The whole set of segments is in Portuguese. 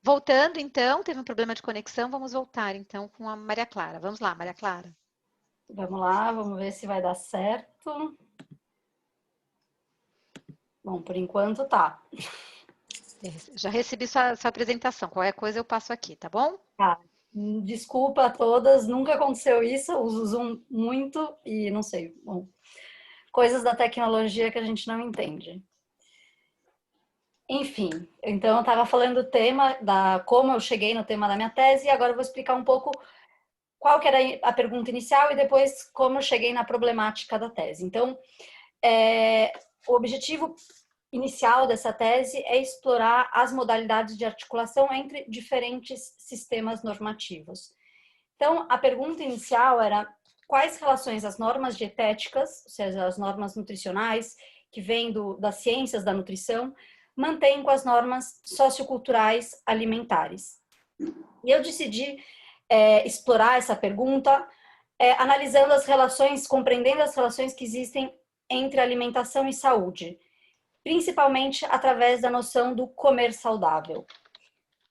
Voltando, então, teve um problema de conexão, vamos voltar, então, com a Maria Clara. Vamos lá, Maria Clara. Vamos lá, vamos ver se vai dar certo. Bom, por enquanto tá. Já recebi sua apresentação, qualquer coisa eu passo aqui, tá bom? Tá. Desculpa a todas, nunca aconteceu isso, eu uso o Zoom muito e não sei, bom, coisas da tecnologia que a gente não entende. Enfim, então eu estava falando do tema, como eu cheguei no tema da minha tese, e agora eu vou explicar um pouco qual que era a pergunta inicial e depois como eu cheguei na problemática da tese. Então, o objetivo inicial dessa tese é explorar as modalidades de articulação entre diferentes sistemas normativos. Então, a pergunta inicial era quais relações as normas dietéticas, ou seja, as normas nutricionais, que vêm das ciências da nutrição, mantêm com as normas socioculturais alimentares. E eu decidi explorar essa pergunta analisando as relações, compreendendo as relações que existem entre alimentação e saúde, principalmente através da noção do comer saudável.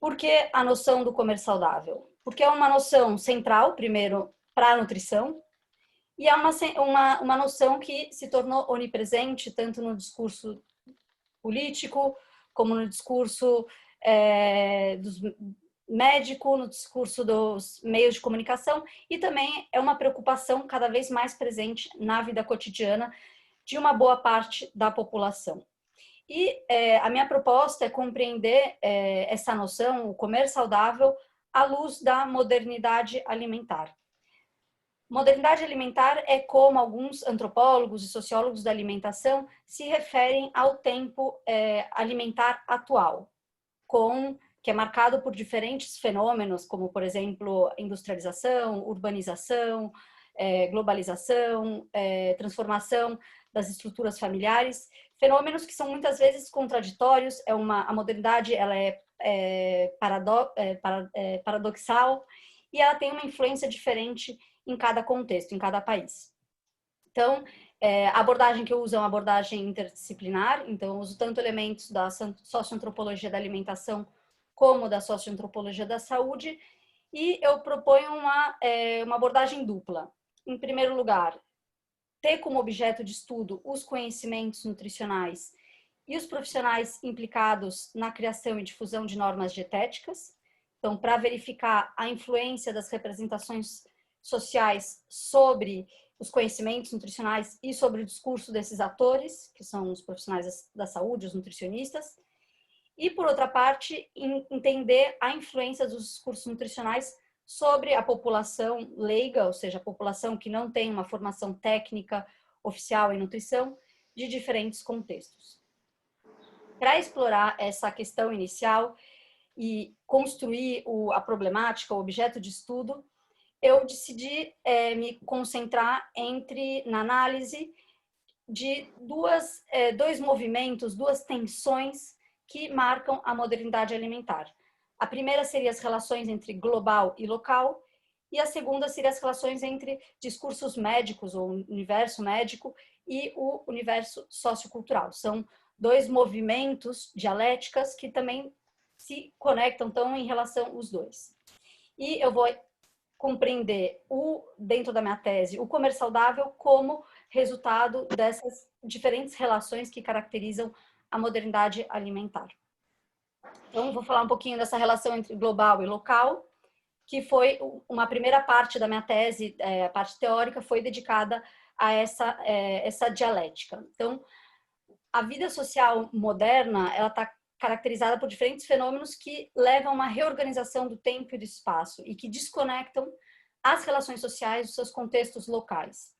Por que a noção do comer saudável? Porque é uma noção central, primeiro, para a nutrição, e é uma noção que se tornou onipresente tanto no discurso político, como no discurso dos médico, no discurso dos meios de comunicação, e também é uma preocupação cada vez mais presente na vida cotidiana de uma boa parte da população. E a minha proposta é compreender essa noção, o comer saudável, à luz da modernidade alimentar. Modernidade alimentar é como alguns antropólogos e sociólogos da alimentação se referem ao tempo alimentar atual, que é marcado por diferentes fenômenos, como, por exemplo, industrialização, urbanização, globalização, transformação das estruturas familiares, fenômenos que são muitas vezes contraditórios. A modernidade ela é paradoxal e ela tem uma influência diferente em cada contexto, em cada país. Então, a abordagem que eu uso é uma abordagem interdisciplinar, então eu uso tanto elementos da socioantropologia da alimentação como da socioantropologia da saúde, e eu proponho uma abordagem dupla. Em primeiro lugar, ter como objeto de estudo os conhecimentos nutricionais e os profissionais implicados na criação e difusão de normas dietéticas, então, para verificar a influência das representações sociais sobre os conhecimentos nutricionais e sobre o discurso desses atores, que são os profissionais da saúde, os nutricionistas, e, por outra parte, entender a influência dos discursos nutricionais sobre a população leiga, ou seja, a população que não tem uma formação técnica oficial em nutrição, de diferentes contextos. Para explorar essa questão inicial e construir a problemática, o objeto de estudo, eu decidi me concentrar na análise de dois movimentos, duas tensões que marcam a modernidade alimentar. A primeira seria as relações entre global e local, e a segunda seria as relações entre discursos médicos, ou universo médico, e o universo sociocultural. São dois movimentos dialéticas que também se conectam tão em relação os dois. E eu vou compreender, dentro da minha tese, o comer saudável como resultado dessas diferentes relações que caracterizam a modernidade alimentar. Então, vou falar um pouquinho dessa relação entre global e local, que foi uma primeira parte da minha tese, a parte teórica, foi dedicada a essa dialética. Então, a vida social moderna, ela está caracterizada por diferentes fenômenos que levam a uma reorganização do tempo e do espaço e que desconectam as relações sociais dos seus contextos locais.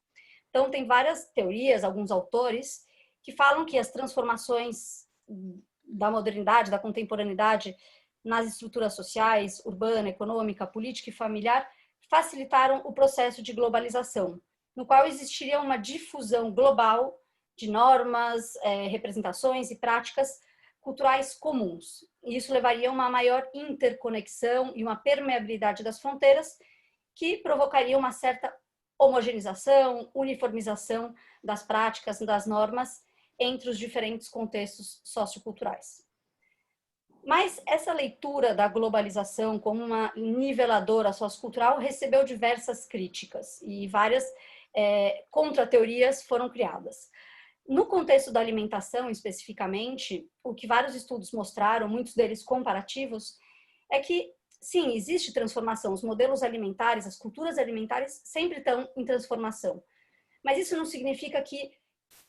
Então, tem várias teorias, alguns autores, que falam que as transformações da modernidade, da contemporaneidade nas estruturas sociais, urbana, econômica, política e familiar, facilitaram o processo de globalização, no qual existiria uma difusão global de normas, representações e práticas culturais comuns. E isso levaria a uma maior interconexão e uma permeabilidade das fronteiras que provocaria uma certa homogeneização, uniformização das práticas, das normas entre os diferentes contextos socioculturais. Mas essa leitura da globalização como uma niveladora sociocultural recebeu diversas críticas e várias contra-teorias foram criadas. No contexto da alimentação, especificamente, o que vários estudos mostraram, muitos deles comparativos, é que, sim, existe transformação. Os modelos alimentares, as culturas alimentares sempre estão em transformação. Mas isso não significa que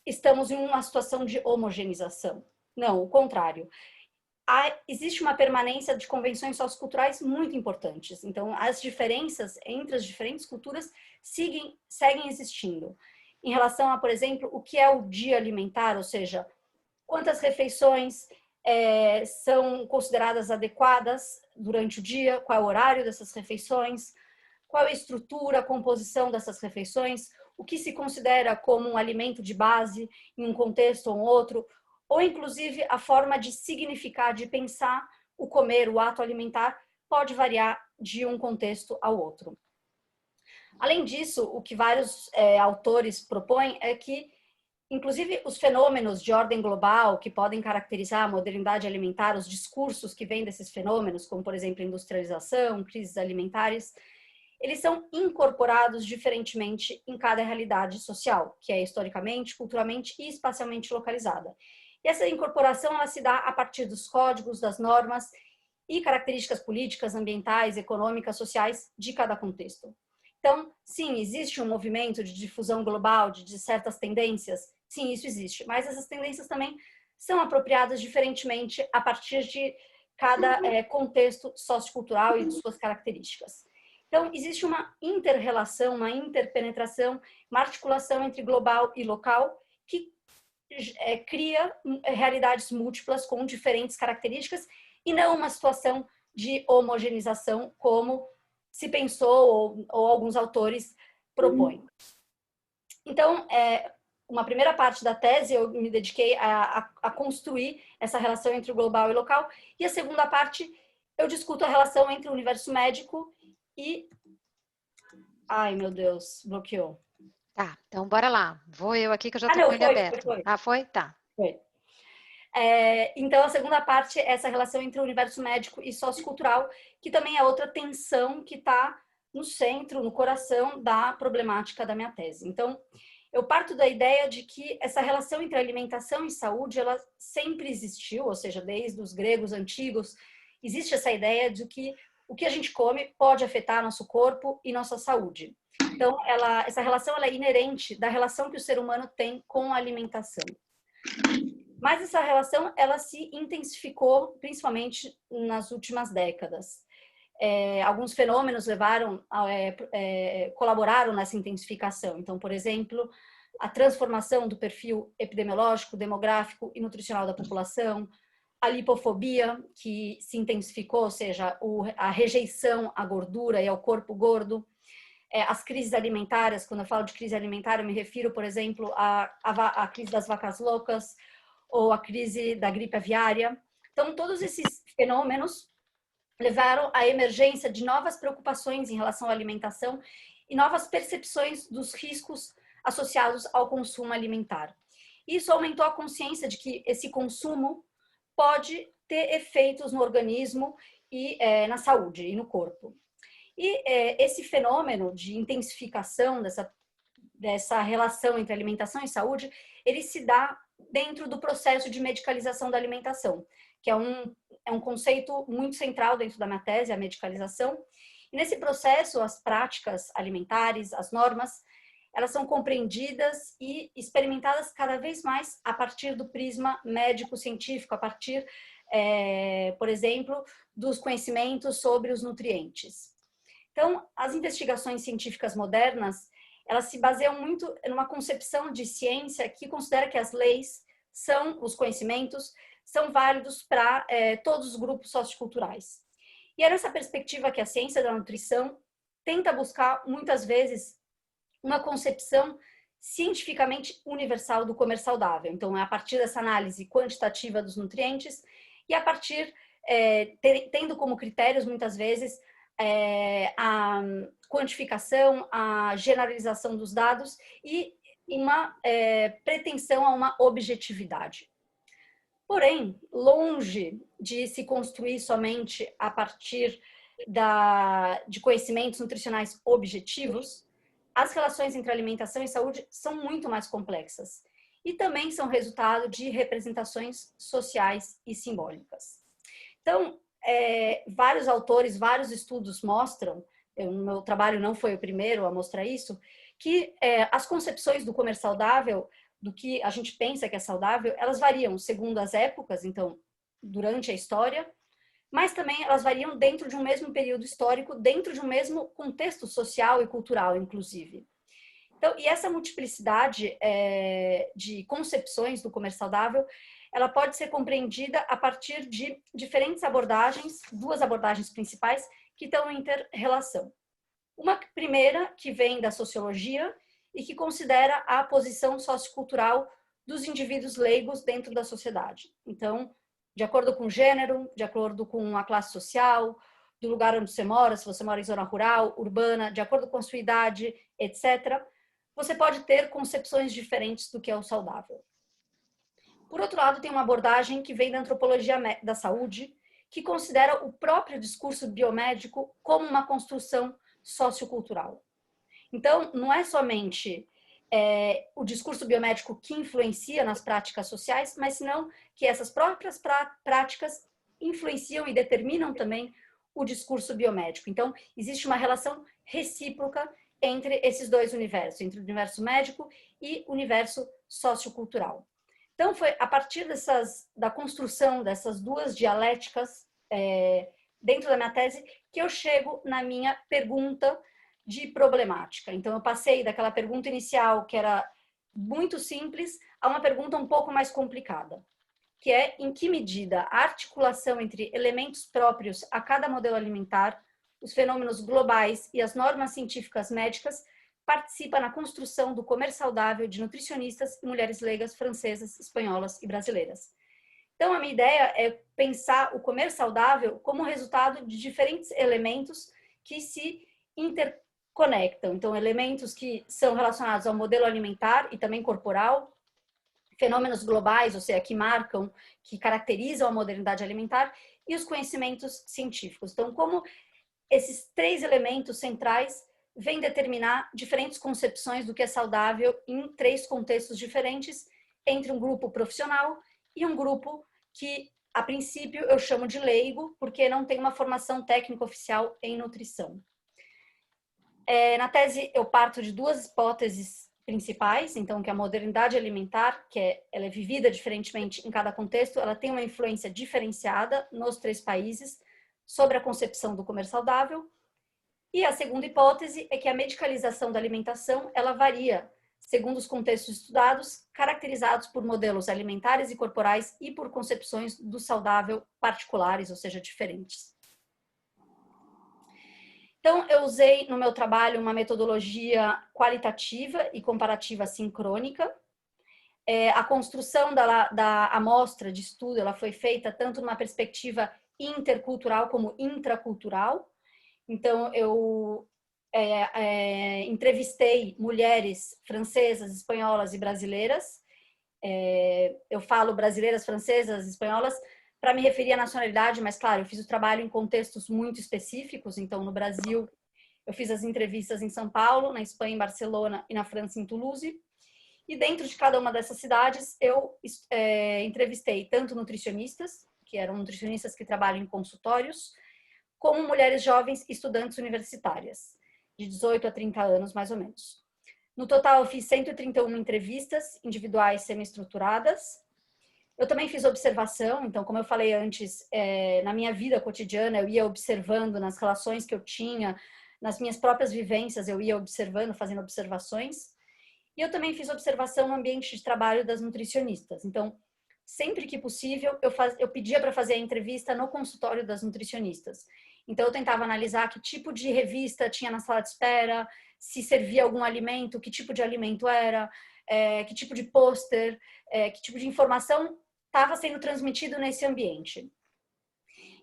estamos em uma situação de homogeneização. Não, o contrário. Existe uma permanência de convenções socioculturais muito importantes. Então, as diferenças entre as diferentes culturas seguem existindo. Em relação a, por exemplo, o que é o dia alimentar, ou seja, quantas refeições são consideradas adequadas durante o dia, qual é o horário dessas refeições, qual é a estrutura, a composição dessas refeições, o que se considera como um alimento de base em um contexto ou outro, ou inclusive a forma de significar, de pensar o comer, o ato alimentar, pode variar de um contexto ao outro. Além disso, o que vários autores propõem é que, inclusive, os fenômenos de ordem global que podem caracterizar a modernidade alimentar, os discursos que vêm desses fenômenos, como, por exemplo, industrialização, crises alimentares, eles são incorporados diferentemente em cada realidade social, que é historicamente, culturalmente e espacialmente localizada. E essa incorporação ela se dá a partir dos códigos, das normas e características políticas, ambientais, econômicas, sociais de cada contexto. Então, sim, existe um movimento de difusão global de certas tendências, sim, isso existe, mas essas tendências também são apropriadas diferentemente a partir de cada contexto sociocultural e de suas características. Então, existe uma inter-relação, uma interpenetração, uma articulação entre global e local que cria realidades múltiplas com diferentes características e não uma situação de homogeneização como se pensou ou alguns autores propõem. Então, uma primeira parte da tese eu me dediquei a construir essa relação entre o global e o local, e a segunda parte eu discuto a relação entre o universo médico e... Ai, meu Deus, bloqueou. Tá, então bora lá. Vou eu aqui que eu já tô Não, com ele aberto. foi. Ah, foi? Tá. Foi. Então, a segunda parte é essa relação entre o universo médico e sociocultural, que também é outra tensão que está no centro, no coração da problemática da minha tese. Então, eu parto da ideia de que essa relação entre alimentação e saúde, ela sempre existiu, ou seja, desde os gregos antigos, existe essa ideia de que o que a gente come pode afetar nosso corpo e nossa saúde. Então, essa relação ela é inerente da relação que o ser humano tem com a alimentação. Mas essa relação ela se intensificou principalmente nas últimas décadas. Alguns fenômenos colaboraram nessa intensificação. Então, por exemplo, a transformação do perfil epidemiológico, demográfico e nutricional da população, a lipofobia, que se intensificou, ou seja, a rejeição à gordura e ao corpo gordo, as crises alimentares. Quando eu falo de crise alimentar, eu me refiro, por exemplo, à crise das vacas loucas, ou a crise da gripe aviária. Então, todos esses fenômenos levaram à emergência de novas preocupações em relação à alimentação e novas percepções dos riscos associados ao consumo alimentar. Isso aumentou a consciência de que esse consumo pode ter efeitos no organismo e na saúde e no corpo. E esse fenômeno de intensificação dessa relação entre alimentação e saúde, ele se dá dentro do processo de medicalização da alimentação, que é um conceito muito central dentro da minha tese, a medicalização. E nesse processo, as práticas alimentares, as normas, elas são compreendidas e experimentadas cada vez mais a partir do prisma médico-científico, a partir, por exemplo, dos conhecimentos sobre os nutrientes. Então, as investigações científicas modernas, elas se baseiam muito numa concepção de ciência que considera que as leis os conhecimentos, são válidos para todos os grupos socioculturais. E é nessa perspectiva que a ciência da nutrição tenta buscar, muitas vezes, uma concepção cientificamente universal do comer saudável. Então, é a partir dessa análise quantitativa dos nutrientes e a partir, tendo como critérios, muitas vezes, a quantificação, a generalização dos dados e uma pretensão a uma objetividade. Porém, longe de se construir somente a partir de conhecimentos nutricionais objetivos, as relações entre alimentação e saúde são muito mais complexas e também são resultado de representações sociais e simbólicas. Então, vários autores, vários estudos mostram, o meu trabalho não foi o primeiro a mostrar isso, que as concepções do comer saudável, do que a gente pensa que é saudável, elas variam segundo as épocas, então, durante a história, mas também elas variam dentro de um mesmo período histórico, dentro de um mesmo contexto social e cultural, inclusive. Então, e essa multiplicidade de concepções do comer saudável, ela pode ser compreendida a partir de diferentes abordagens, duas abordagens principais que estão em inter-relação. Uma primeira, que vem da sociologia e que considera a posição sociocultural dos indivíduos leigos dentro da sociedade. Então, de acordo com o gênero, de acordo com a classe social, do lugar onde você mora, se você mora em zona rural, urbana, de acordo com a sua idade, etc., você pode ter concepções diferentes do que é o saudável. Por outro lado, tem uma abordagem que vem da antropologia da saúde, que considera o próprio discurso biomédico como uma construção sociocultural. Então, não é somente o discurso biomédico que influencia nas práticas sociais, mas senão que essas próprias práticas influenciam e determinam também o discurso biomédico. Então, existe uma relação recíproca entre esses dois universos, entre o universo médico e o universo sociocultural. Então, foi a partir da construção dessas duas dialéticas dentro da minha tese que eu chego na minha pergunta de problemática. Então, eu passei daquela pergunta inicial, que era muito simples, a uma pergunta um pouco mais complicada, que é em que medida a articulação entre elementos próprios a cada modelo alimentar, os fenômenos globais e as normas científicas médicas participa na construção do comer saudável de nutricionistas e mulheres leigas francesas, espanholas e brasileiras. Então, a minha ideia é pensar o comer saudável como resultado de diferentes elementos que se interconectam. Então, elementos que são relacionados ao modelo alimentar e também corporal, fenômenos globais, ou seja, que marcam, que caracterizam a modernidade alimentar, e os conhecimentos científicos. Então, como esses três elementos centrais vêm determinar diferentes concepções do que é saudável em três contextos diferentes, entre um grupo profissional e um grupo que, a princípio, eu chamo de leigo, porque não tem uma formação técnica oficial em nutrição. Na tese, eu parto de duas hipóteses principais, então, que a modernidade alimentar, ela é vivida diferentemente em cada contexto, ela tem uma influência diferenciada nos três países sobre a concepção do comer saudável. E a segunda hipótese é que a medicalização da alimentação, ela varia segundo os contextos estudados, caracterizados por modelos alimentares e corporais e por concepções do saudável particulares, ou seja, diferentes. Então, eu usei no meu trabalho uma metodologia qualitativa e comparativa sincrônica. A construção da amostra de estudo, ela foi feita tanto numa perspectiva intercultural como intracultural. Então, eu entrevistei mulheres francesas, espanholas e brasileiras. Eu falo brasileiras, francesas, espanholas, para me referir à nacionalidade, mas, claro, eu fiz o trabalho em contextos muito específicos. Então, no Brasil, eu fiz as entrevistas em São Paulo, na Espanha, em Barcelona e na França, em Toulouse. E dentro de cada uma dessas cidades, eu entrevistei tanto nutricionistas, que eram nutricionistas que trabalham em consultórios, como mulheres jovens estudantes universitárias, de 18 a 30 anos, mais ou menos. No total, eu fiz 131 entrevistas individuais semi-estruturadas. Eu também fiz observação, então, como eu falei antes, na minha vida cotidiana, eu ia observando nas relações que eu tinha, nas minhas próprias vivências, eu ia observando, fazendo observações. E eu também fiz observação no ambiente de trabalho das nutricionistas. Então, sempre que possível, eu pedia para fazer a entrevista no consultório das nutricionistas. Então, eu tentava analisar que tipo de revista tinha na sala de espera, se servia algum alimento, que tipo de alimento era, que tipo de pôster, que tipo de informação estava sendo transmitido nesse ambiente.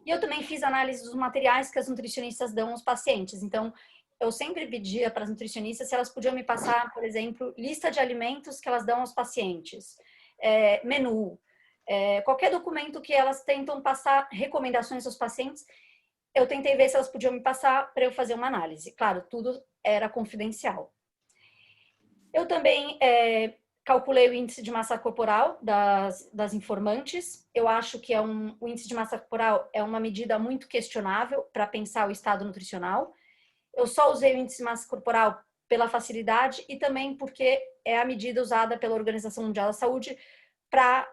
E eu também fiz análise dos materiais que as nutricionistas dão aos pacientes. Então, eu sempre pedia para as nutricionistas se elas podiam me passar, por exemplo, lista de alimentos que elas dão aos pacientes, menu, qualquer documento que elas tentam passar recomendações aos pacientes, eu tentei ver se elas podiam me passar para eu fazer uma análise. Claro, tudo era confidencial. Eu também calculei o índice de massa corporal das informantes. Eu acho que o índice de massa corporal é uma medida muito questionável para pensar o estado nutricional. Eu só usei o índice de massa corporal pela facilidade e também porque é a medida usada pela Organização Mundial da Saúde para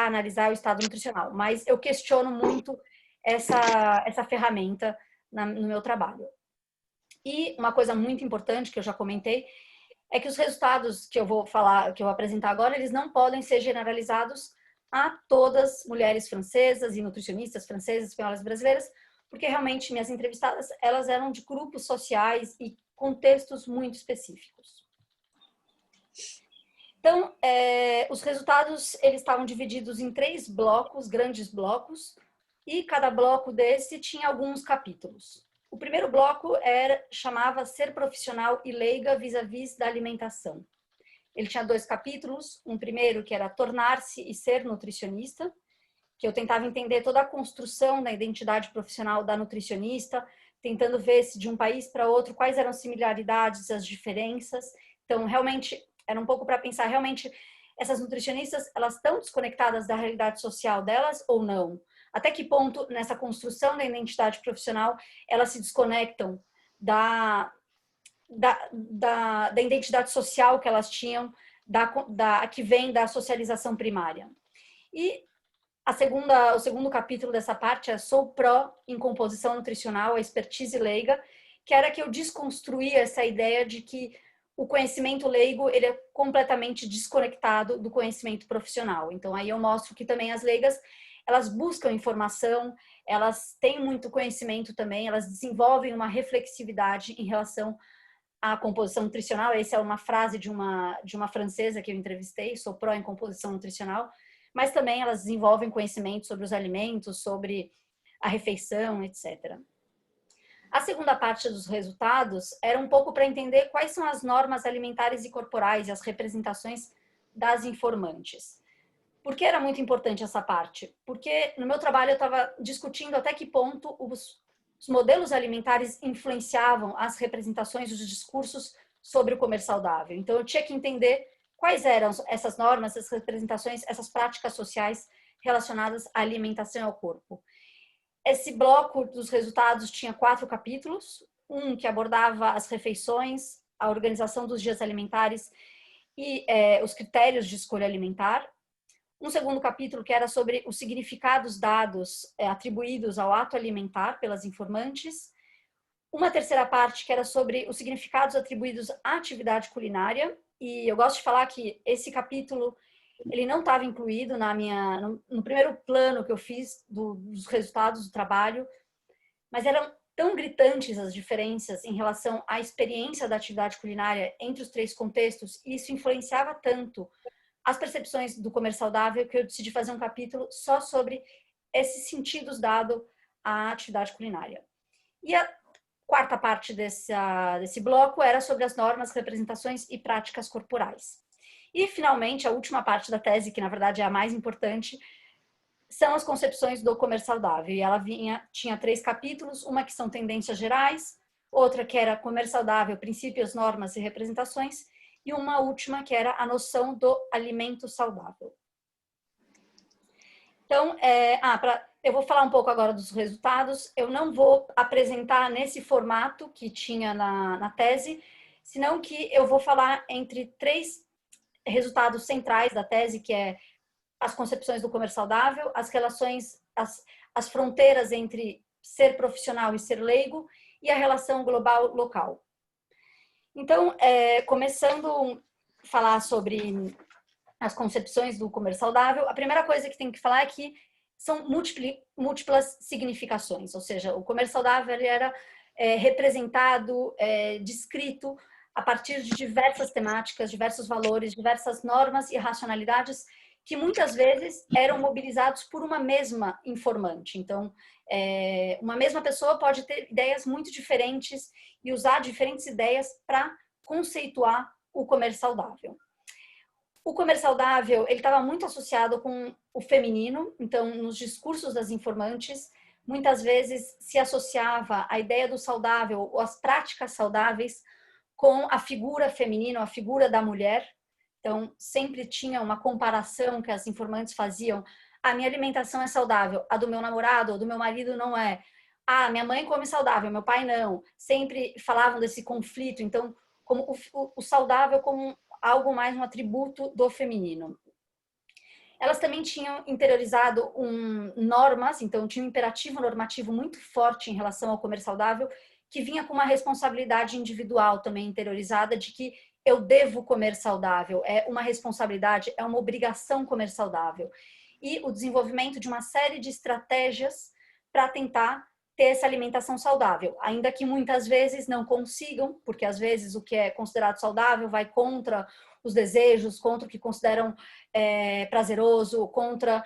analisar o estado nutricional. Mas eu questiono muito essa ferramenta no meu trabalho. E uma coisa muito importante que eu já comentei é que os resultados que eu vou falar, que eu vou apresentar agora, eles não podem ser generalizados a todas mulheres francesas e nutricionistas francesas, espanholas, brasileiras, porque realmente minhas entrevistadas, elas eram de grupos sociais e contextos muito específicos. Então, os resultados, eles estavam divididos em 3 blocos, grandes blocos, e cada bloco desse tinha alguns capítulos. O primeiro bloco chamava Ser Profissional e Leiga vis-à-vis da Alimentação. Ele tinha 2 capítulos, um primeiro que era Tornar-se e Ser Nutricionista, que eu tentava entender toda a construção da identidade profissional da nutricionista, tentando ver se de um país para outro, quais eram as similaridades, as diferenças. Então, realmente, era um pouco para pensar, realmente, essas nutricionistas, elas estão desconectadas da realidade social delas ou não? Até que ponto, nessa construção da identidade profissional, elas se desconectam da identidade social que elas tinham, que vem da socialização primária. E o segundo capítulo dessa parte é Sou pró em composição nutricional, a expertise leiga, que era que eu desconstruía essa ideia de que o conhecimento leigo ele é completamente desconectado do conhecimento profissional. Então, aí eu mostro que também as leigas, elas buscam informação, elas têm muito conhecimento também, elas desenvolvem uma reflexividade em relação à composição nutricional. Essa é uma frase de uma francesa que eu entrevistei, sou pró em composição nutricional, mas também elas desenvolvem conhecimento sobre os alimentos, sobre a refeição, etc. A segunda parte dos resultados era um pouco para entender quais são as normas alimentares e corporais e as representações das informantes. Por que era muito importante essa parte? Porque no meu trabalho eu estava discutindo até que ponto os modelos alimentares influenciavam as representações, os discursos sobre o comer saudável. Então eu tinha que entender quais eram essas normas, essas representações, essas práticas sociais relacionadas à alimentação e ao corpo. Esse bloco dos resultados tinha 4 capítulos, um que abordava as refeições, a organização dos dias alimentares e os critérios de escolha alimentar. Um segundo capítulo que era sobre os significados dados atribuídos ao ato alimentar pelas informantes. Uma terceira parte que era sobre os significados atribuídos à atividade culinária. E eu gosto de falar que esse capítulo ele não estava incluído no primeiro plano que eu fiz dos resultados do trabalho, mas eram tão gritantes as diferenças em relação à experiência da atividade culinária entre os 3 contextos, e isso influenciava tanto as percepções do comer saudável, que eu decidi fazer um capítulo só sobre esses sentidos dados à atividade culinária. E a quarta parte desse bloco era sobre as normas, representações e práticas corporais. E, finalmente, a última parte da tese, que na verdade é a mais importante, são as concepções do comer saudável. E ela tinha 3 capítulos, uma que são tendências gerais, outra que era comer saudável, princípios, normas e representações, e uma última que era a noção do alimento saudável. Então, eu vou falar um pouco agora dos resultados. Eu não vou apresentar nesse formato que tinha na tese, senão que eu vou falar entre 3 resultados centrais da tese, que é as concepções do comer saudável, as relações, as fronteiras entre ser profissional e ser leigo e a relação global-local. Então, começando a falar sobre as concepções do comer saudável, a primeira coisa que tem que falar é que são múltiplas significações, ou seja, o comer saudável ele era representado, descrito a partir de diversas temáticas, diversos valores, diversas normas e racionalidades que muitas vezes eram mobilizados por uma mesma informante. Então, uma mesma pessoa pode ter ideias muito diferentes e usar diferentes ideias para conceituar o comer saudável. O comer saudável, ele estava muito associado com o feminino, então nos discursos das informantes, muitas vezes se associava a ideia do saudável ou as práticas saudáveis com a figura feminina, a figura da mulher. Então, sempre tinha uma comparação que as informantes faziam. A minha alimentação é saudável, a do meu namorado ou do meu marido não é. Ah, minha mãe come saudável, meu pai não. Sempre falavam desse conflito. Então, como o saudável como algo mais um atributo do feminino. Elas também tinham interiorizado normas, então tinha um imperativo normativo muito forte em relação ao comer saudável, que vinha com uma responsabilidade individual também interiorizada de que eu devo comer saudável, é uma responsabilidade, é uma obrigação comer saudável. E o desenvolvimento de uma série de estratégias para tentar ter essa alimentação saudável, ainda que muitas vezes não consigam, porque às vezes o que é considerado saudável vai contra os desejos, contra o que consideram prazeroso, contra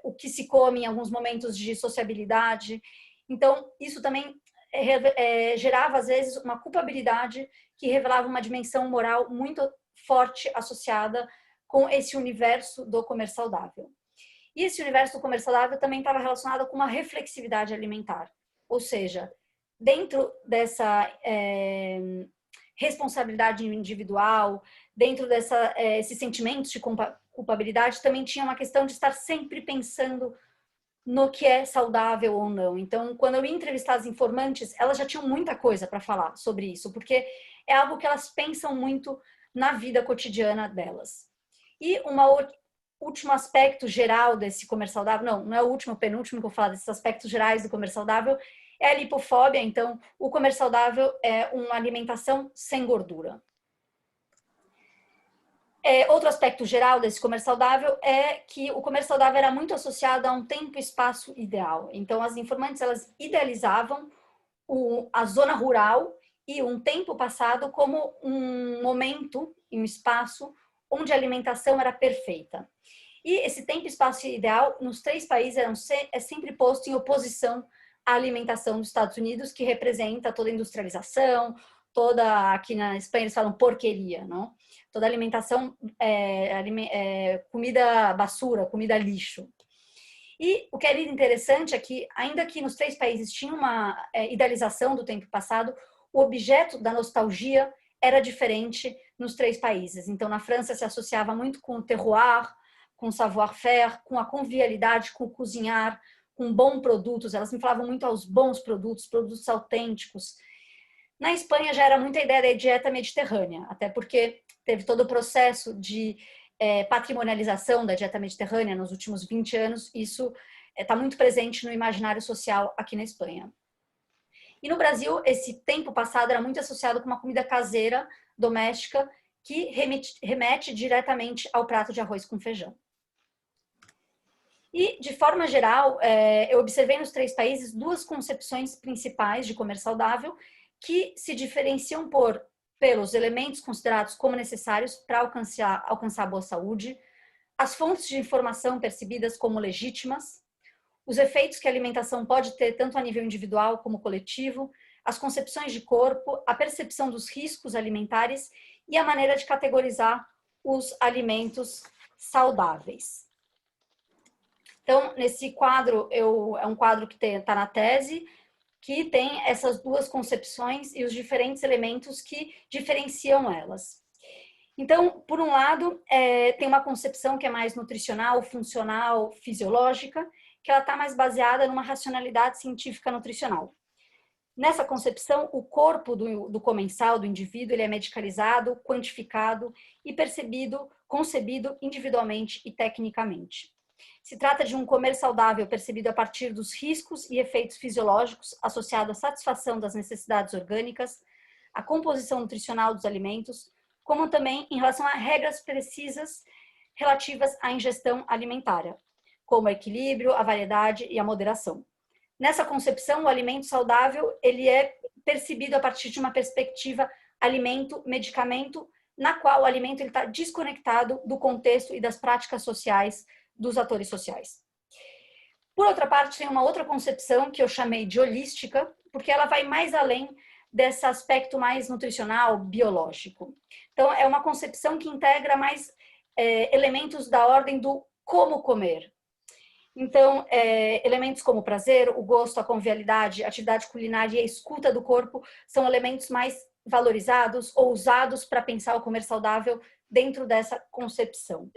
o que se come em alguns momentos de sociabilidade. Então, isso também gerava, às vezes, uma culpabilidade que revelava uma dimensão moral muito forte associada com esse universo do comer saudável. E esse universo do comer saudável também estava relacionado com uma reflexividade alimentar. Ou seja, dentro dessa responsabilidade individual, dentro desses sentimentos de culpabilidade, também tinha uma questão de estar sempre pensando no que é saudável ou não. Então, quando eu ia entrevistar as informantes, elas já tinham muita coisa para falar sobre isso, porque é algo que elas pensam muito na vida cotidiana delas. E último aspecto geral desse comer saudável, não é o último, o penúltimo que eu falo desses aspectos gerais do comer saudável, é a lipofóbia. Então, o comer saudável é uma alimentação sem gordura. Outro aspecto geral desse comer saudável é que o comer saudável era muito associado a um tempo e espaço ideal. Então, as informantes, elas idealizavam a zona rural e um tempo passado como um momento e um espaço onde a alimentação era perfeita. E esse tempo e espaço ideal, nos 3 países, é sempre posto em oposição à alimentação dos Estados Unidos, que representa toda a industrialização, aqui na Espanha eles falam porqueria, não? Toda alimentação, comida basura, comida lixo. E o que é interessante é que, ainda que nos 3 países tinha uma idealização do tempo passado, o objeto da nostalgia era diferente nos 3 países. Então, na França se associava muito com o terroir, com o savoir-faire, com a convivialidade, com o cozinhar, com bons produtos. Elas me falavam muito aos bons produtos autênticos. Na Espanha já era muita ideia da dieta mediterrânea, até porque teve todo o processo de patrimonialização da dieta mediterrânea nos últimos 20 anos. Isso está muito presente no imaginário social aqui na Espanha. E no Brasil, esse tempo passado era muito associado com uma comida caseira, doméstica, que remete diretamente ao prato de arroz com feijão. E, de forma geral, eu observei nos 3 países 2 concepções principais de comer saudável que se diferenciam pelos elementos considerados como necessários para alcançar boa saúde, as fontes de informação percebidas como legítimas, os efeitos que a alimentação pode ter tanto a nível individual como coletivo, as concepções de corpo, a percepção dos riscos alimentares e a maneira de categorizar os alimentos saudáveis. Então, nesse quadro, é um quadro que está na tese, que tem essas 2 concepções e os diferentes elementos que diferenciam elas. Então, por um lado, tem uma concepção que é mais nutricional, funcional, fisiológica, que ela está mais baseada numa racionalidade científica nutricional. Nessa concepção, o corpo do comensal, do indivíduo, ele é medicalizado, quantificado e concebido individualmente e tecnicamente. Se trata de um comer saudável percebido a partir dos riscos e efeitos fisiológicos associados à satisfação das necessidades orgânicas, à composição nutricional dos alimentos, como também em relação a regras precisas relativas à ingestão alimentar, como o equilíbrio, a variedade e a moderação. Nessa concepção, o alimento saudável ele é percebido a partir de uma perspectiva alimento-medicamento, na qual o alimento está desconectado do contexto e das práticas sociais dos atores sociais. Por outra parte, tem uma outra concepção que eu chamei de holística, porque ela vai mais além desse aspecto mais nutricional, biológico. Então, é uma concepção que integra mais elementos da ordem do como comer. Então, elementos como o prazer, o gosto, a convivialidade, a atividade culinária e a escuta do corpo são elementos mais valorizados ou usados para pensar o comer saudável dentro dessa concepção.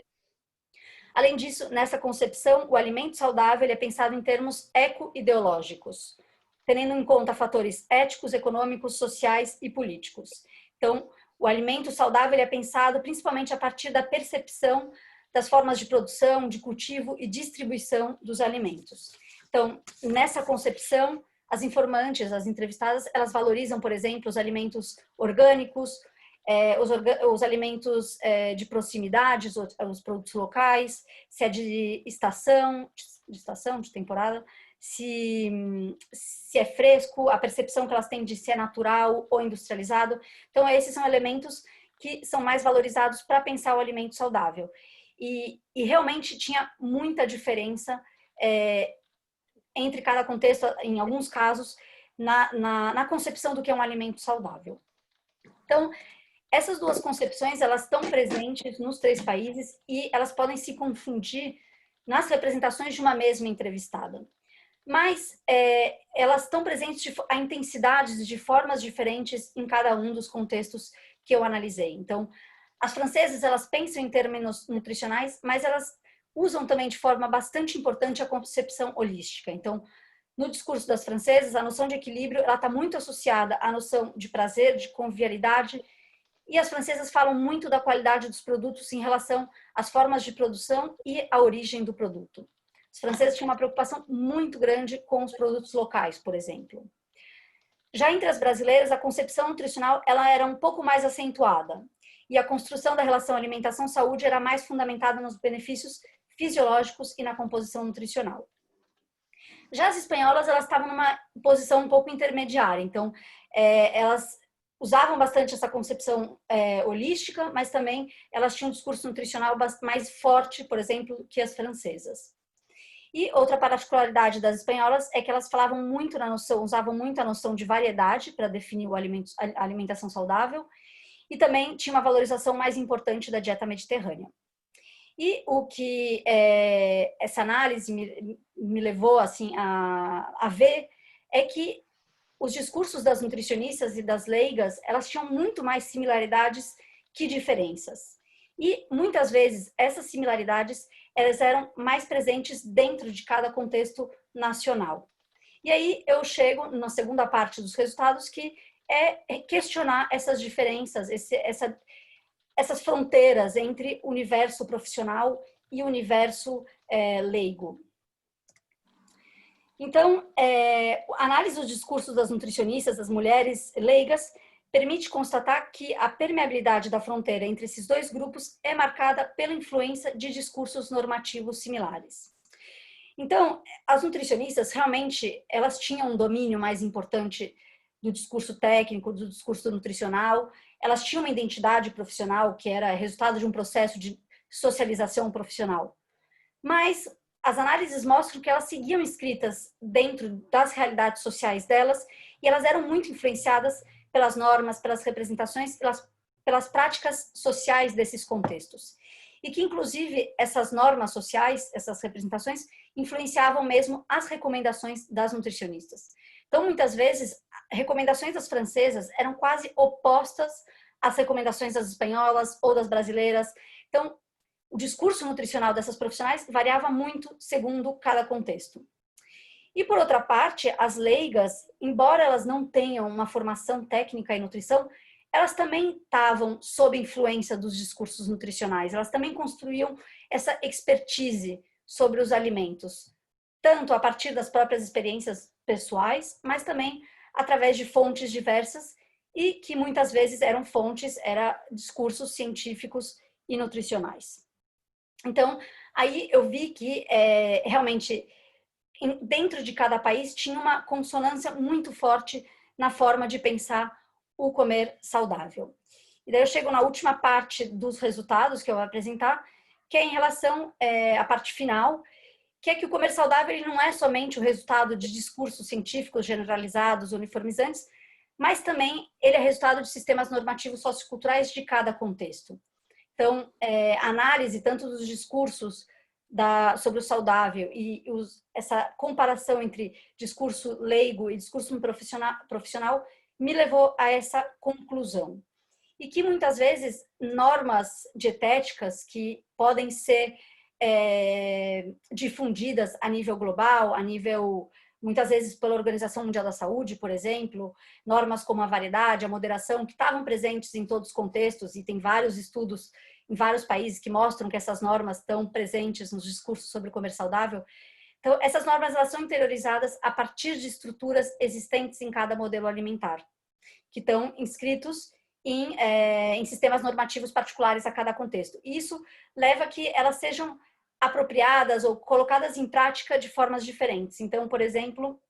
Além disso, nessa concepção, o alimento saudável é pensado em termos eco-ideológicos, tendo em conta fatores éticos, econômicos, sociais e políticos. Então, o alimento saudável é pensado principalmente a partir da percepção das formas de produção, de cultivo e distribuição dos alimentos. Então, nessa concepção, as informantes, as entrevistadas, elas valorizam, por exemplo, os alimentos orgânicos, os alimentos de proximidade, os produtos locais, se é de estação, de temporada, se é fresco, a percepção que elas têm de se é natural ou industrializado. Então, esses são elementos que são mais valorizados para pensar o alimento saudável. E realmente tinha muita diferença entre cada contexto, em alguns casos, na concepção do que é um alimento saudável. Então, essas duas concepções, elas estão presentes nos 3 países e elas podem se confundir nas representações de uma mesma entrevistada. Mas elas estão presentes a intensidades de formas diferentes em cada um dos contextos que eu analisei. Então, as francesas, elas pensam em termos nutricionais, mas elas usam também de forma bastante importante a concepção holística. Então, no discurso das francesas, a noção de equilíbrio ela está muito associada à noção de prazer, de convivialidade, e as francesas falam muito da qualidade dos produtos em relação às formas de produção e à origem do produto. Os franceses tinham uma preocupação muito grande com os produtos locais, por exemplo. Já entre as brasileiras, a concepção nutricional ela era um pouco mais acentuada e a construção da relação alimentação-saúde era mais fundamentada nos benefícios fisiológicos e na composição nutricional. Já as espanholas, elas estavam numa posição um pouco intermediária, então elas usavam bastante essa concepção holística, mas também elas tinham um discurso nutricional mais forte, por exemplo, que as francesas. E outra particularidade das espanholas é que elas falavam muito usavam muito a noção de variedade para definir a alimentação saudável e também tinha uma valorização mais importante da dieta mediterrânea. E o que essa análise me levou assim, a ver é que os discursos das nutricionistas e das leigas, elas tinham muito mais similaridades que diferenças. E muitas vezes essas similaridades elas eram mais presentes dentro de cada contexto nacional. E aí eu chego na segunda parte dos resultados, que é questionar essas diferenças, essas fronteiras entre o universo profissional e o universo leigo. Então, a análise dos discursos das nutricionistas, das mulheres leigas, permite constatar que a permeabilidade da fronteira entre esses 2 grupos é marcada pela influência de discursos normativos similares. Então, as nutricionistas realmente, elas tinham um domínio mais importante do discurso técnico, do discurso nutricional, elas tinham uma identidade profissional que era resultado de um processo de socialização profissional. Mas as análises mostram que elas seguiam escritas dentro das realidades sociais delas e elas eram muito influenciadas pelas normas, pelas representações, pelas práticas sociais desses contextos. E que, inclusive, essas normas sociais, essas representações, influenciavam mesmo as recomendações das nutricionistas. Então, muitas vezes, recomendações das francesas eram quase opostas às recomendações das espanholas ou das brasileiras. Então, o discurso nutricional dessas profissionais variava muito segundo cada contexto. E, por outra parte, as leigas, embora elas não tenham uma formação técnica em nutrição, elas também estavam sob influência dos discursos nutricionais, elas também construíam essa expertise sobre os alimentos, tanto a partir das próprias experiências pessoais, mas também através de fontes diversas e que muitas vezes eram discursos científicos e nutricionais. Então, aí eu vi que realmente dentro de cada país tinha uma consonância muito forte na forma de pensar o comer saudável. E daí eu chego na última parte dos resultados que eu vou apresentar, que é em relação à parte final, que é que o comer saudável ele não é somente o resultado de discursos científicos generalizados, uniformizantes, mas também ele é resultado de sistemas normativos socioculturais de cada contexto. Então, a análise tanto dos discursos sobre o saudável e essa comparação entre discurso leigo e discurso profissional me levou a essa conclusão. E que muitas vezes normas dietéticas que podem ser difundidas a nível global, muitas vezes pela Organização Mundial da Saúde, por exemplo, normas como a variedade, a moderação, que estavam presentes em todos os contextos, e tem vários estudos em vários países que mostram que essas normas estão presentes nos discursos sobre comer saudável. Então, essas normas elas são interiorizadas a partir de estruturas existentes em cada modelo alimentar, que estão inscritos em sistemas normativos particulares a cada contexto. Isso leva a que elas sejam apropriadas ou colocadas em prática de formas diferentes. Então, por exemplo,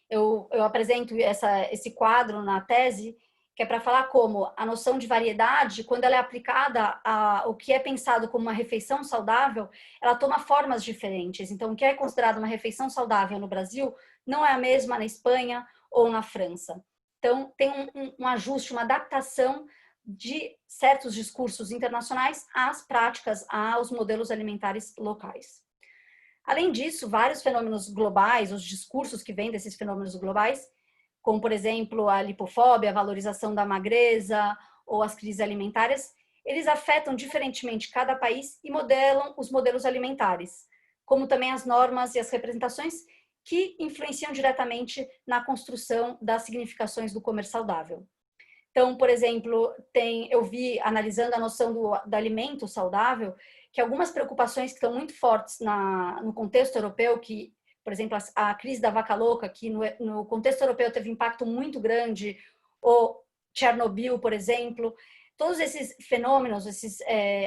eu apresento esse quadro na tese, que é para falar como a noção de variedade, quando ela é aplicada ao que é pensado como uma refeição saudável, ela toma formas diferentes. Então, o que é considerado uma refeição saudável no Brasil não é a mesma na Espanha ou na França. Então, tem um ajuste, uma adaptação de certos discursos internacionais às práticas, aos modelos alimentares locais. Além disso, vários fenômenos globais, os discursos que vêm desses fenômenos globais, como, por exemplo, a lipofobia, a valorização da magreza ou as crises alimentares, eles afetam diferentemente cada país e modelam os modelos alimentares, como também as normas e as representações que influenciam diretamente na construção das significações do comer saudável. Então, por exemplo, eu vi, analisando a noção do alimento saudável, que algumas preocupações que estão muito fortes no contexto europeu, que, por exemplo, a crise da vaca louca, que no contexto europeu teve impacto muito grande, ou Chernobyl, por exemplo, todos esses fenômenos, esses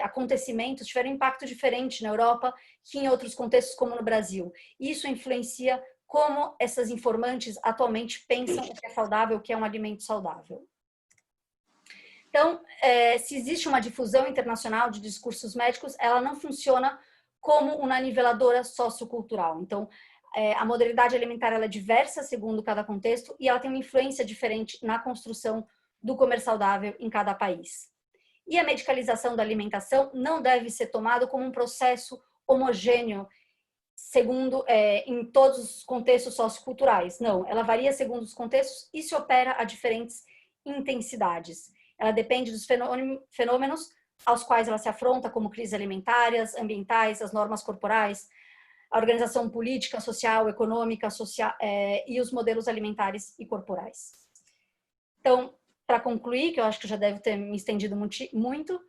acontecimentos tiveram impacto diferente na Europa que em outros contextos, como no Brasil. Isso influencia como essas informantes atualmente pensam o que é saudável, o que é um alimento saudável. Então, se existe uma difusão internacional de discursos médicos, ela não funciona como uma niveladora sociocultural. Então, a modalidade alimentar ela é diversa segundo cada contexto e ela tem uma influência diferente na construção do comer saudável em cada país. E a medicalização da alimentação não deve ser tomado como um processo homogêneo segundo em todos os contextos socioculturais. Não, ela varia segundo os contextos e se opera a diferentes intensidades. Ela depende dos fenômenos aos quais ela se afronta, como crises alimentares, ambientais, as normas corporais, a organização política, social, econômica, e os modelos alimentares e corporais. Então, para concluir, que eu acho que eu já devo ter me estendido muito,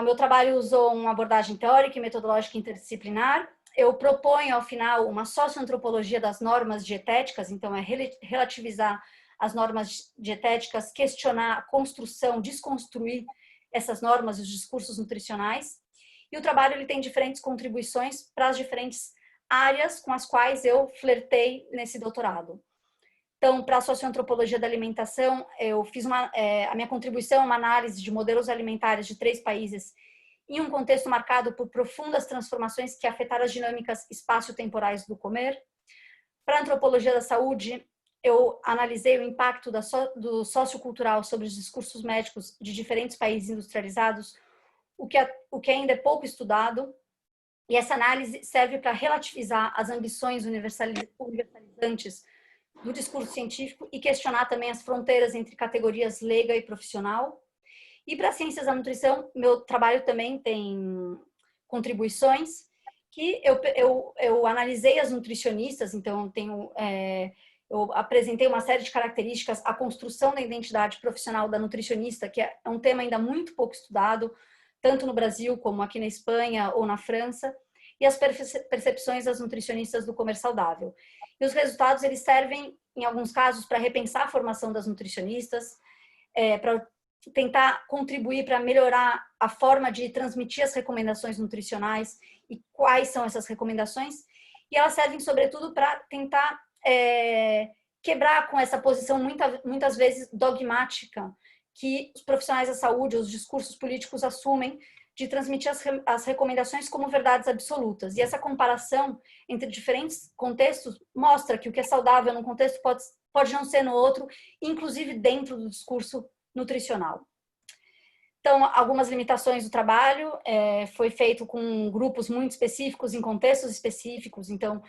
meu trabalho usou uma abordagem teórica e metodológica interdisciplinar. Eu proponho, ao final, uma socioantropologia das normas dietéticas, então é relativizar as normas dietéticas, questionar a construção, desconstruir essas normas e os discursos nutricionais. E o trabalho ele tem diferentes contribuições para as diferentes áreas com as quais eu flertei nesse doutorado. Então, para a socioantropologia da alimentação, eu fiz a minha contribuição é uma análise de modelos alimentares de 3 países em um contexto marcado por profundas transformações que afetaram as dinâmicas espaço-temporais do comer. Para a antropologia da saúde, eu analisei o impacto do sociocultural sobre os discursos médicos de diferentes países industrializados, o que ainda é pouco estudado, e essa análise serve para relativizar as ambições universalizantes do discurso científico e questionar também as fronteiras entre categorias leiga e profissional. E para ciências da nutrição, meu trabalho também tem contribuições que eu analisei as nutricionistas, então eu apresentei uma série de características, a construção da identidade profissional da nutricionista, que é um tema ainda muito pouco estudado, tanto no Brasil como aqui na Espanha ou na França, e as percepções das nutricionistas do comer saudável. E os resultados, eles servem, em alguns casos, para repensar a formação das nutricionistas, para tentar contribuir para melhorar a forma de transmitir as recomendações nutricionais e quais são essas recomendações. E elas servem, sobretudo, para tentar quebrar com essa posição muitas vezes dogmática que os profissionais da saúde, os discursos políticos assumem de transmitir as recomendações como verdades absolutas. E essa comparação entre diferentes contextos mostra que o que é saudável num contexto pode não ser no outro, inclusive dentro do discurso nutricional. Então, algumas limitações do trabalho, foi feito com grupos muito específicos, em contextos específicos, então,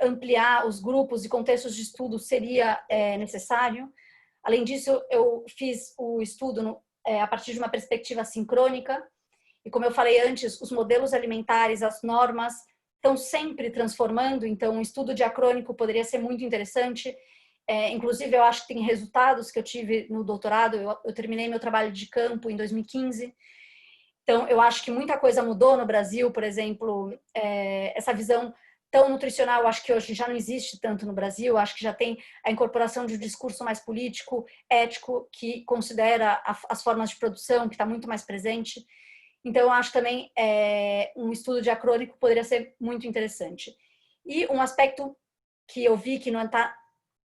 ampliar os grupos e contextos de estudo seria necessário. Além disso, eu fiz o estudo a partir de uma perspectiva sincrônica, e como eu falei antes, os modelos alimentares, as normas, estão sempre transformando, então um estudo diacrônico poderia ser muito interessante. Inclusive, eu acho que tem resultados que eu tive no doutorado, eu terminei meu trabalho de campo em 2015, então eu acho que muita coisa mudou no Brasil, por exemplo, essa visão tão nutricional, eu acho que hoje já não existe tanto no Brasil, eu acho que já tem a incorporação de um discurso mais político, ético, que considera as formas de produção, que está muito mais presente. Então, eu acho também um estudo diacrônico poderia ser muito interessante. E um aspecto que eu vi que não está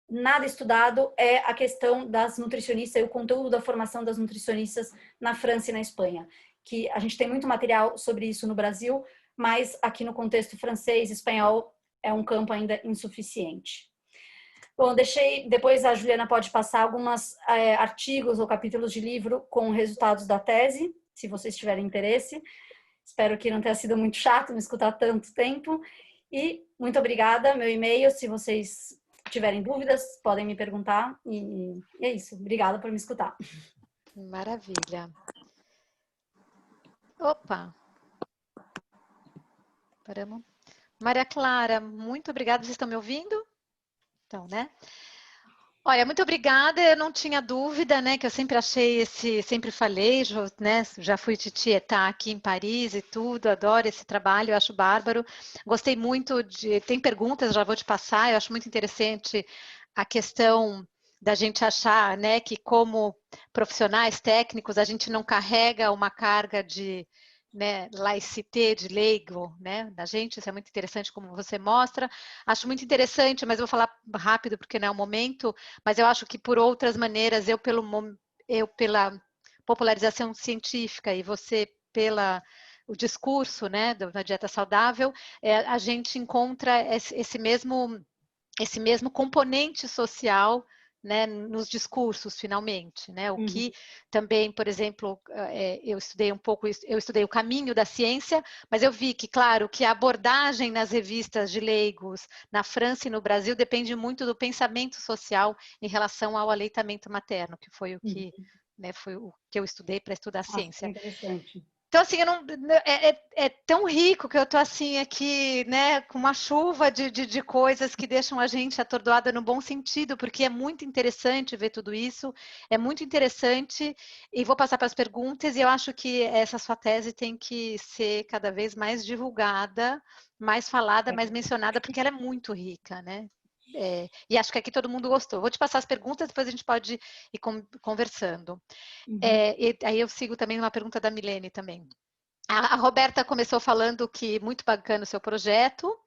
nada estudado é a questão das nutricionistas e o conteúdo da formação das nutricionistas na França e na Espanha, que a gente tem muito material sobre isso no Brasil, mas aqui no contexto francês e espanhol é um campo ainda insuficiente. Bom, depois a Juliana pode passar alguns artigos ou capítulos de livro com resultados da tese, se vocês tiverem interesse. Espero que não tenha sido muito chato me escutar tanto tempo. E muito obrigada, meu e-mail, se vocês tiverem dúvidas, podem me perguntar. E é isso, obrigada por me escutar. Maravilha. Opa! Paramos. Maria Clara, muito obrigada. Vocês estão me ouvindo? Então, né? Olha, muito obrigada. Eu não tinha dúvida, né? Que eu sempre achei sempre falei, né? Já fui titietá aqui em Paris e tudo. Adoro esse trabalho, eu acho bárbaro. Gostei muito de. Tem perguntas, já vou te passar. Eu acho muito interessante a questão da gente achar, né? Que como profissionais técnicos a gente não carrega uma carga de, né, laicité, de leigo, né, da gente. Isso é muito interessante como você mostra. Acho muito interessante, mas eu vou falar rápido porque não é o momento, mas eu acho que por outras maneiras, eu pela popularização científica e você pela o discurso, né, da dieta saudável, a gente encontra esse mesmo componente social, né, nos discursos, finalmente, né? O que também, por exemplo, eu estudei um pouco, eu estudei o caminho da ciência, mas eu vi que, claro, que a abordagem nas revistas de leigos na França e no Brasil depende muito do pensamento social em relação ao aleitamento materno, que foi o que, né, foi o que eu estudei para estudar a ciência. Interessante. Então, assim, é tão rico que eu estou assim aqui, né, com uma chuva de coisas que deixam a gente atordoada no bom sentido, porque é muito interessante ver tudo isso, é muito interessante, e vou passar para as perguntas, e eu acho que essa sua tese tem que ser cada vez mais divulgada, mais falada, mais mencionada, porque ela é muito rica, né? E acho que aqui todo mundo gostou. Vou te passar as perguntas, depois a gente pode ir conversando. E aí eu sigo também uma pergunta da Milene também. A Roberta começou falando que muito bacana o seu projeto,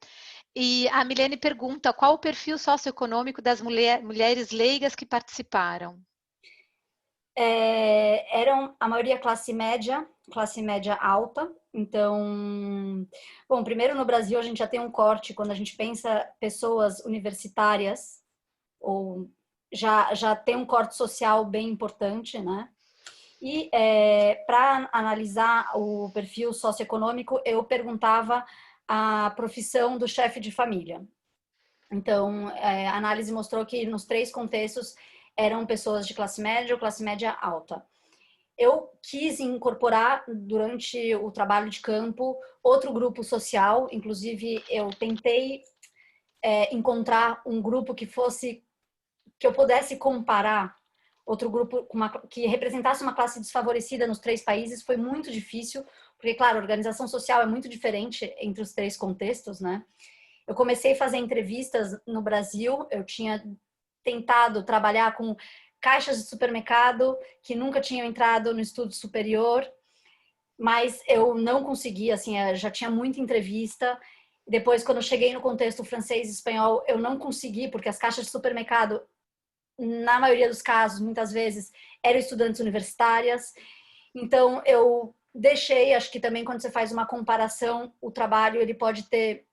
e a Milene pergunta qual o perfil socioeconômico das mulheres leigas que participaram. Eram a maioria classe média alta. Então, bom, primeiro no Brasil a gente já tem um corte quando a gente pensa pessoas universitárias, ou já tem um corte social bem importante, né? E para analisar o perfil socioeconômico, eu perguntava a profissão do chefe de família. Então, a análise mostrou que nos 3 contextos eram pessoas de classe média ou classe média alta. Eu quis incorporar, durante o trabalho de campo, outro grupo social, inclusive eu tentei encontrar um grupo que eu pudesse comparar, outro grupo que representasse uma classe desfavorecida nos 3 países. Foi muito difícil, porque, claro, a organização social é muito diferente entre os 3 contextos, né? Eu comecei a fazer entrevistas no Brasil, eu tinha tentado trabalhar com caixas de supermercado que nunca tinham entrado no estudo superior, mas eu não conseguia, assim, já tinha muita entrevista. Depois, quando eu cheguei no contexto francês e espanhol, eu não consegui, porque as caixas de supermercado, na maioria dos casos, muitas vezes, eram estudantes universitárias. Então, eu deixei, acho que também quando você faz uma comparação, o trabalho ele pode ter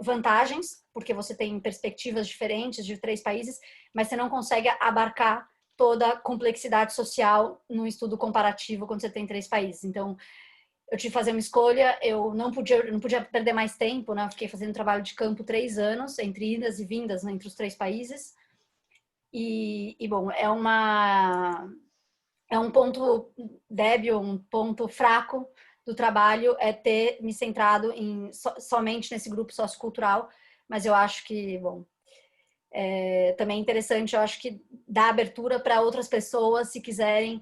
vantagens, porque você tem perspectivas diferentes de 3 países, mas você não consegue abarcar toda a complexidade social num estudo comparativo quando você tem 3 países. Então, eu tive que fazer uma escolha, eu não podia perder mais tempo, né? Eu fiquei fazendo trabalho de campo 3 anos, entre idas e vindas, né, entre os 3 países. Bom, é um ponto débil, um ponto fraco do trabalho é ter me centrado somente nesse grupo sociocultural, mas eu acho que, bom, também é interessante, eu acho que dá abertura para outras pessoas, se quiserem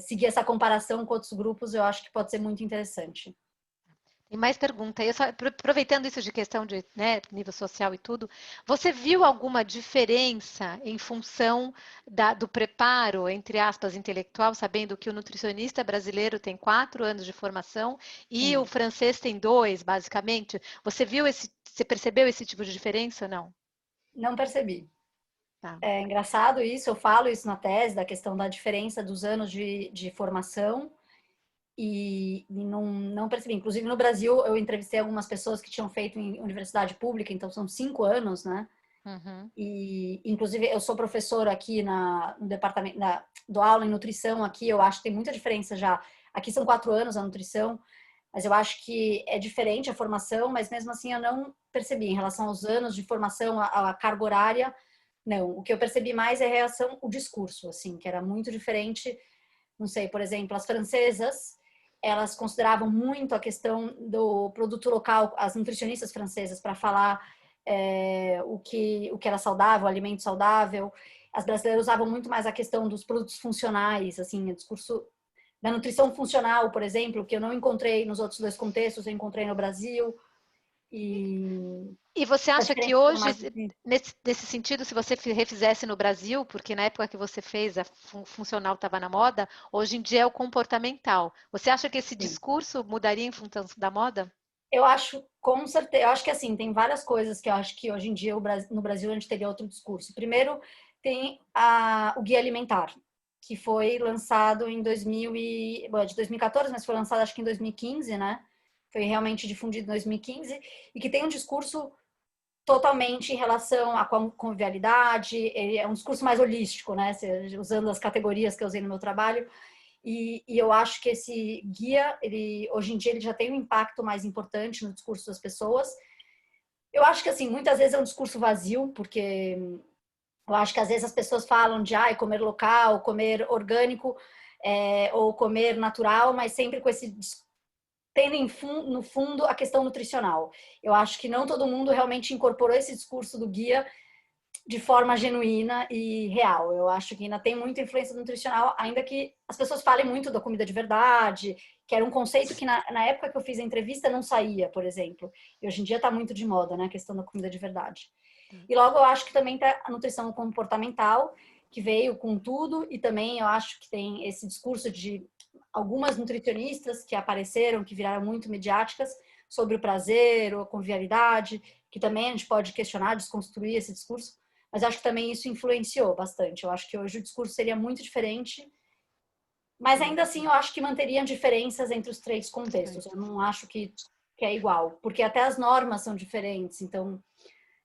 seguir essa comparação com outros grupos, eu acho que pode ser muito interessante. Tem mais pergunta. Eu só, aproveitando isso de questão de, né, nível social e tudo, você viu alguma diferença em função do preparo, entre aspas, intelectual, sabendo que o nutricionista brasileiro tem 4 anos de formação e o francês tem 2, basicamente? Você percebeu esse tipo de diferença ou não? Não percebi. Tá. É engraçado isso, eu falo isso na tese, da questão da diferença dos anos de formação, e não percebi. Inclusive, no Brasil, eu entrevistei algumas pessoas que tinham feito em universidade pública, então são 5 anos, né? Uhum. E, inclusive, eu sou professora aqui no departamento, dou aula em nutrição aqui, eu acho que tem muita diferença já. Aqui são 4 anos a nutrição, mas eu acho que é diferente a formação, mas mesmo assim eu não percebi em relação aos anos de formação, a carga horária, não. O que eu percebi mais é a reação, o discurso, assim, que era muito diferente. Não sei, por exemplo, as francesas, elas consideravam muito a questão do produto local, as nutricionistas francesas, para falar o que era saudável, o alimento saudável. As brasileiras usavam muito mais a questão dos produtos funcionais, assim, o discurso da nutrição funcional, por exemplo, que eu não encontrei nos outros 2 contextos, eu encontrei no Brasil. E você A acha que diferença é hoje, mais... nesse sentido, se você refizesse no Brasil, porque na época que você fez, a funcional estava na moda, hoje em dia é o comportamental. Você acha que esse Sim. discurso mudaria em função da moda? Eu acho, com certeza, eu acho que assim, tem várias coisas que eu acho que hoje em dia no Brasil a gente teria outro discurso. Primeiro, tem o Guia Alimentar, que foi lançado em 2014, mas foi lançado acho que em 2015, né? Foi realmente difundido em 2015, e que tem um discurso totalmente em relação à convivialidade, ele é um discurso mais holístico, né? Usando as categorias que eu usei no meu trabalho. E eu acho que esse guia, hoje em dia, ele já tem um impacto mais importante no discurso das pessoas. Eu acho que, assim, muitas vezes é um discurso vazio, porque eu acho que às vezes as pessoas falam de comer local, comer orgânico, ou comer natural, mas sempre com esse tendo no fundo a questão nutricional. Eu acho que não todo mundo realmente incorporou esse discurso do guia de forma genuína e real. Eu acho que ainda tem muita influência nutricional, ainda que as pessoas falem muito da comida de verdade, que era um conceito que na época que eu fiz a entrevista não saía, por exemplo. E hoje em dia está muito de moda, né, a questão da comida de verdade. E logo eu acho que também tá a nutrição comportamental, que veio com tudo, e também eu acho que tem esse discurso de algumas nutricionistas que apareceram, que viraram muito midiáticas, sobre o prazer ou a convivialidade, que também a gente pode questionar, desconstruir esse discurso, mas acho que também isso influenciou bastante. Eu acho que hoje o discurso seria muito diferente, mas ainda assim eu acho que manteriam diferenças entre os 3 contextos. Eu não acho que é igual, porque até as normas são diferentes. Então,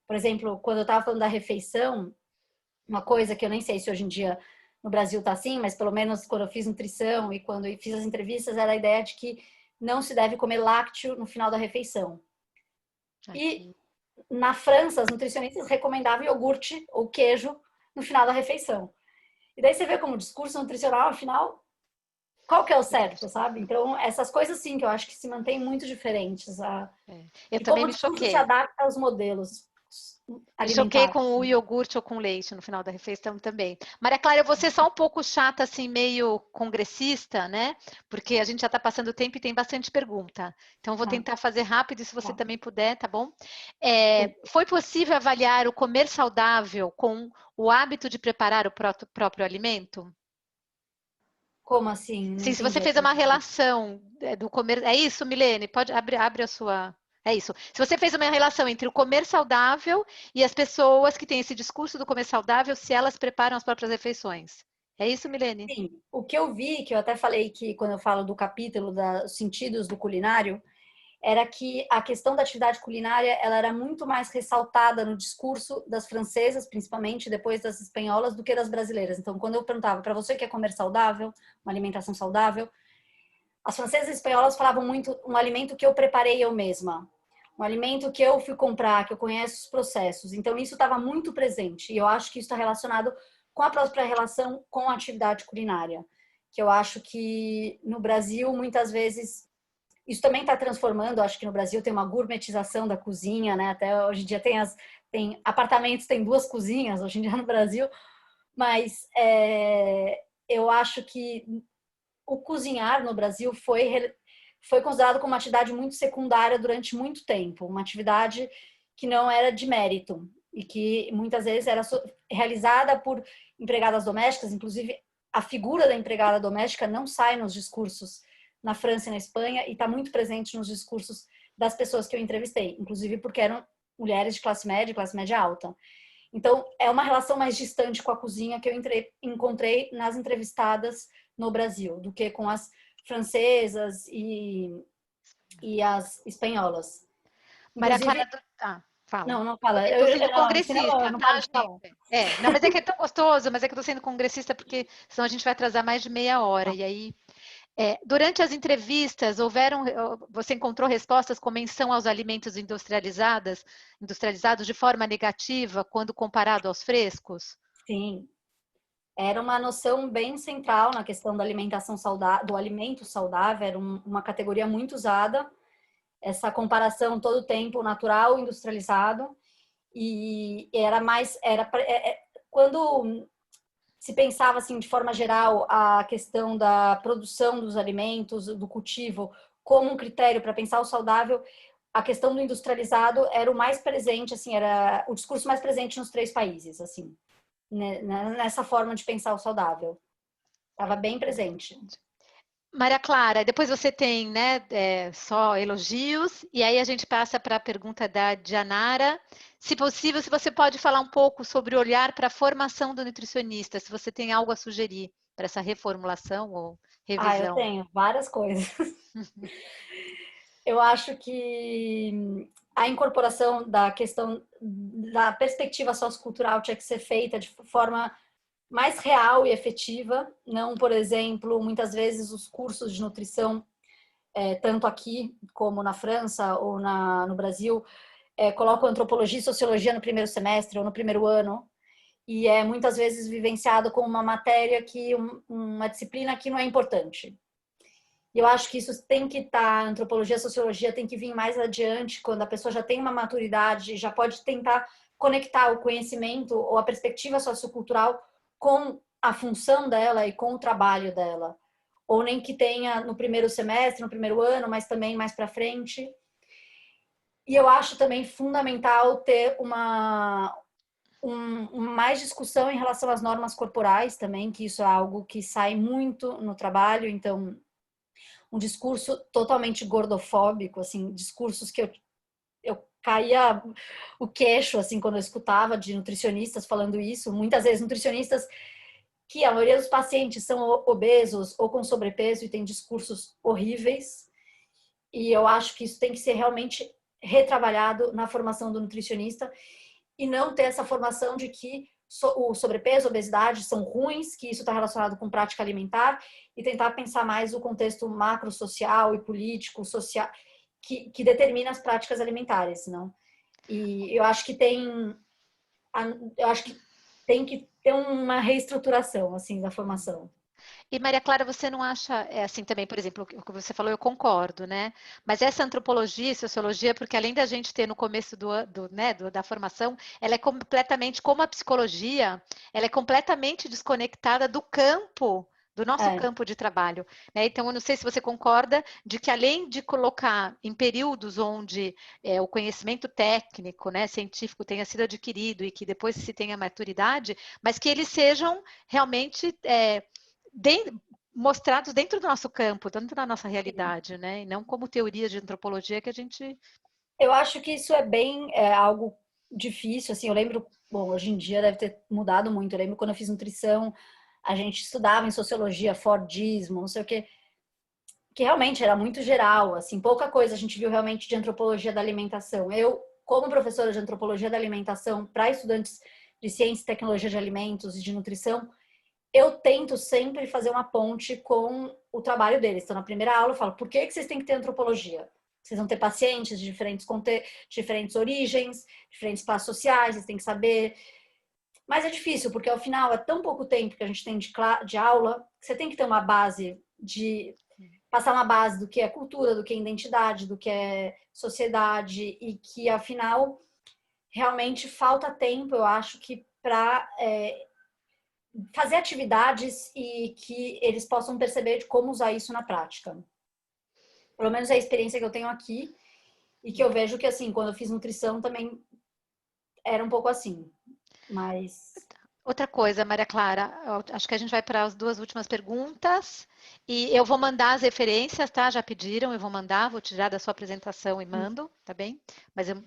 por exemplo, quando eu estava falando da refeição, uma coisa que eu nem sei se hoje em dia no Brasil está assim, mas pelo menos quando eu fiz nutrição e quando eu fiz as entrevistas, era a ideia de que não se deve comer lácteo no final da refeição. E na França, as nutricionistas recomendavam iogurte ou queijo no final da refeição. E daí você vê como o discurso nutricional, afinal, qual que é o certo, sabe? Então, essas coisas sim que eu acho que se mantêm muito diferentes. Eu E também como o me discurso se choquei. adapta aos modelos Me choquei alimentares. com o iogurte ou com leite no final da refeição também. Maria Clara, eu vou ser só um pouco chata, assim, meio congressista, né? Porque a gente já está passando o tempo e tem bastante pergunta. Então, vou tentar fazer rápido, e se você também puder, tá bom? Foi possível avaliar o comer saudável com o hábito de preparar o próprio alimento? Como assim? Não Sim, se você entendi a fez uma pergunta. relação do comer. É isso, Milene? Pode abre a sua. É isso. Se você fez uma relação entre o comer saudável e as pessoas que têm esse discurso do comer saudável, se elas preparam as próprias refeições. É isso, Milene? Sim, o que eu vi, que eu até falei que quando eu falo do capítulo dos sentidos do culinário, era que a questão da atividade culinária ela era muito mais ressaltada no discurso das francesas, principalmente, depois das espanholas, do que das brasileiras. Então, quando eu perguntava para você que quer comer saudável, uma alimentação saudável, as francesas e espanholas falavam muito um alimento que eu preparei eu mesma, um alimento que eu fui comprar, que eu conheço os processos. Então, isso estava muito presente. E eu acho que isso está relacionado com a própria relação com a atividade culinária. Que eu acho que no Brasil, muitas vezes, isso também está transformando. Eu acho que no Brasil tem uma gourmetização da cozinha, né? Até hoje em dia tem apartamentos, tem 2 cozinhas, hoje em dia no Brasil. Mas eu acho que o cozinhar no Brasil foi considerado como uma atividade muito secundária durante muito tempo, uma atividade que não era de mérito e que muitas vezes era realizada por empregadas domésticas. Inclusive, a figura da empregada doméstica não sai nos discursos na França e na Espanha e está muito presente nos discursos das pessoas que eu entrevistei, inclusive porque eram mulheres de classe média alta. Então, é uma relação mais distante com a cozinha que eu encontrei nas entrevistadas no Brasil, do que com as francesas e as espanholas. Maria Clara, Inclusive, fala. não fala. Eu tô sendo Senão congressista, eu não tá, paro de falar. gente? Não, mas é que é tão gostoso, mas é que eu tô sendo congressista porque senão a gente vai atrasar mais de meia hora. E aí, durante as entrevistas, você encontrou respostas com menção aos alimentos industrializados de forma negativa quando comparado aos frescos? Sim, era uma noção bem central na questão da alimentação saudável, do alimento saudável, era uma categoria muito usada, essa comparação todo o tempo natural industrializado, e quando se pensava assim de forma geral a questão da produção dos alimentos, do cultivo, como um critério para pensar o saudável, a questão do industrializado era o mais presente, assim, era o discurso mais presente nos 3 países, assim, né, nessa forma de pensar o saudável. Estava bem presente. Maria Clara, depois você tem, né, só elogios, e aí a gente passa para a pergunta da Dianara. Se possível, se você pode falar um pouco sobre o olhar para a formação do nutricionista, se você tem algo a sugerir para essa reformulação ou Eu revisão. tenho várias coisas. Eu acho que a incorporação da questão da perspectiva sociocultural tinha que ser feita de forma mais real e efetiva, não, por exemplo, muitas vezes os cursos de nutrição, tanto aqui como na França ou no Brasil, colocam antropologia e sociologia no primeiro semestre ou no primeiro ano, e é muitas vezes vivenciado como uma matéria uma disciplina que não é importante. E eu acho que isso tem que estar, a antropologia, a sociologia tem que vir mais adiante, quando a pessoa já tem uma maturidade, já pode tentar conectar o conhecimento ou a perspectiva sociocultural com a função dela e com o trabalho dela. Ou nem que tenha no primeiro semestre, no primeiro ano, mas também mais para frente. E eu acho também fundamental ter mais discussão em relação às normas corporais também, que isso é algo que sai muito no trabalho. Então, um discurso totalmente gordofóbico, assim, discursos que eu caía o queixo, assim, quando eu escutava de nutricionistas falando isso. Muitas vezes nutricionistas que a maioria dos pacientes são obesos ou com sobrepeso e tem discursos horríveis. E eu acho que isso tem que ser realmente retrabalhado na formação do nutricionista e não ter essa formação de que o sobrepeso, a obesidade são ruins, que isso está relacionado com prática alimentar, e tentar pensar mais o contexto macro social e político, social, que determina as práticas alimentares, não? E eu acho que tem que ter uma reestruturação assim da formação. E Maria Clara, você não acha, assim também, por exemplo, o que você falou, eu concordo, né? Mas essa antropologia e sociologia, porque além da gente ter no começo da formação, ela é completamente, como a psicologia, ela é completamente desconectada do campo, do nosso campo de trabalho, né? Então, eu não sei se você concorda de que além de colocar em períodos onde o conhecimento técnico, né, científico tenha sido adquirido e que depois se tenha maturidade, mas que eles sejam realmente mostrados dentro do nosso campo, dentro da nossa realidade, né? E não como teoria de antropologia que a gente. Eu acho que isso algo difícil, assim, eu lembro, bom, hoje em dia deve ter mudado muito, eu lembro quando eu fiz nutrição, a gente estudava em sociologia, Fordismo, não sei o quê, que realmente era muito geral, assim, pouca coisa a gente viu realmente de antropologia da alimentação. Eu, como professora de antropologia da alimentação para estudantes de ciência e tecnologia de alimentos e de nutrição, eu tento sempre fazer uma ponte com o trabalho deles. Então, na primeira aula eu falo, por que vocês têm que ter antropologia? Vocês vão ter pacientes de diferentes origens, diferentes classes sociais, vocês têm que saber. Mas é difícil, porque ao final é tão pouco tempo que a gente tem de aula, que você tem que ter uma base passar uma base do que é cultura, do que é identidade, do que é sociedade, e que afinal realmente falta tempo, eu acho, que para fazer atividades e que eles possam perceber de como usar isso na prática. Pelo menos é a experiência que eu tenho aqui e que eu vejo que, assim, quando eu fiz nutrição também era um pouco assim, mas... Outra coisa, Maria Clara, acho que a gente vai para as 2 últimas perguntas e eu vou mandar as referências, tá? Já pediram, eu vou mandar, vou tirar da sua apresentação e mando, tá bem? Mas eu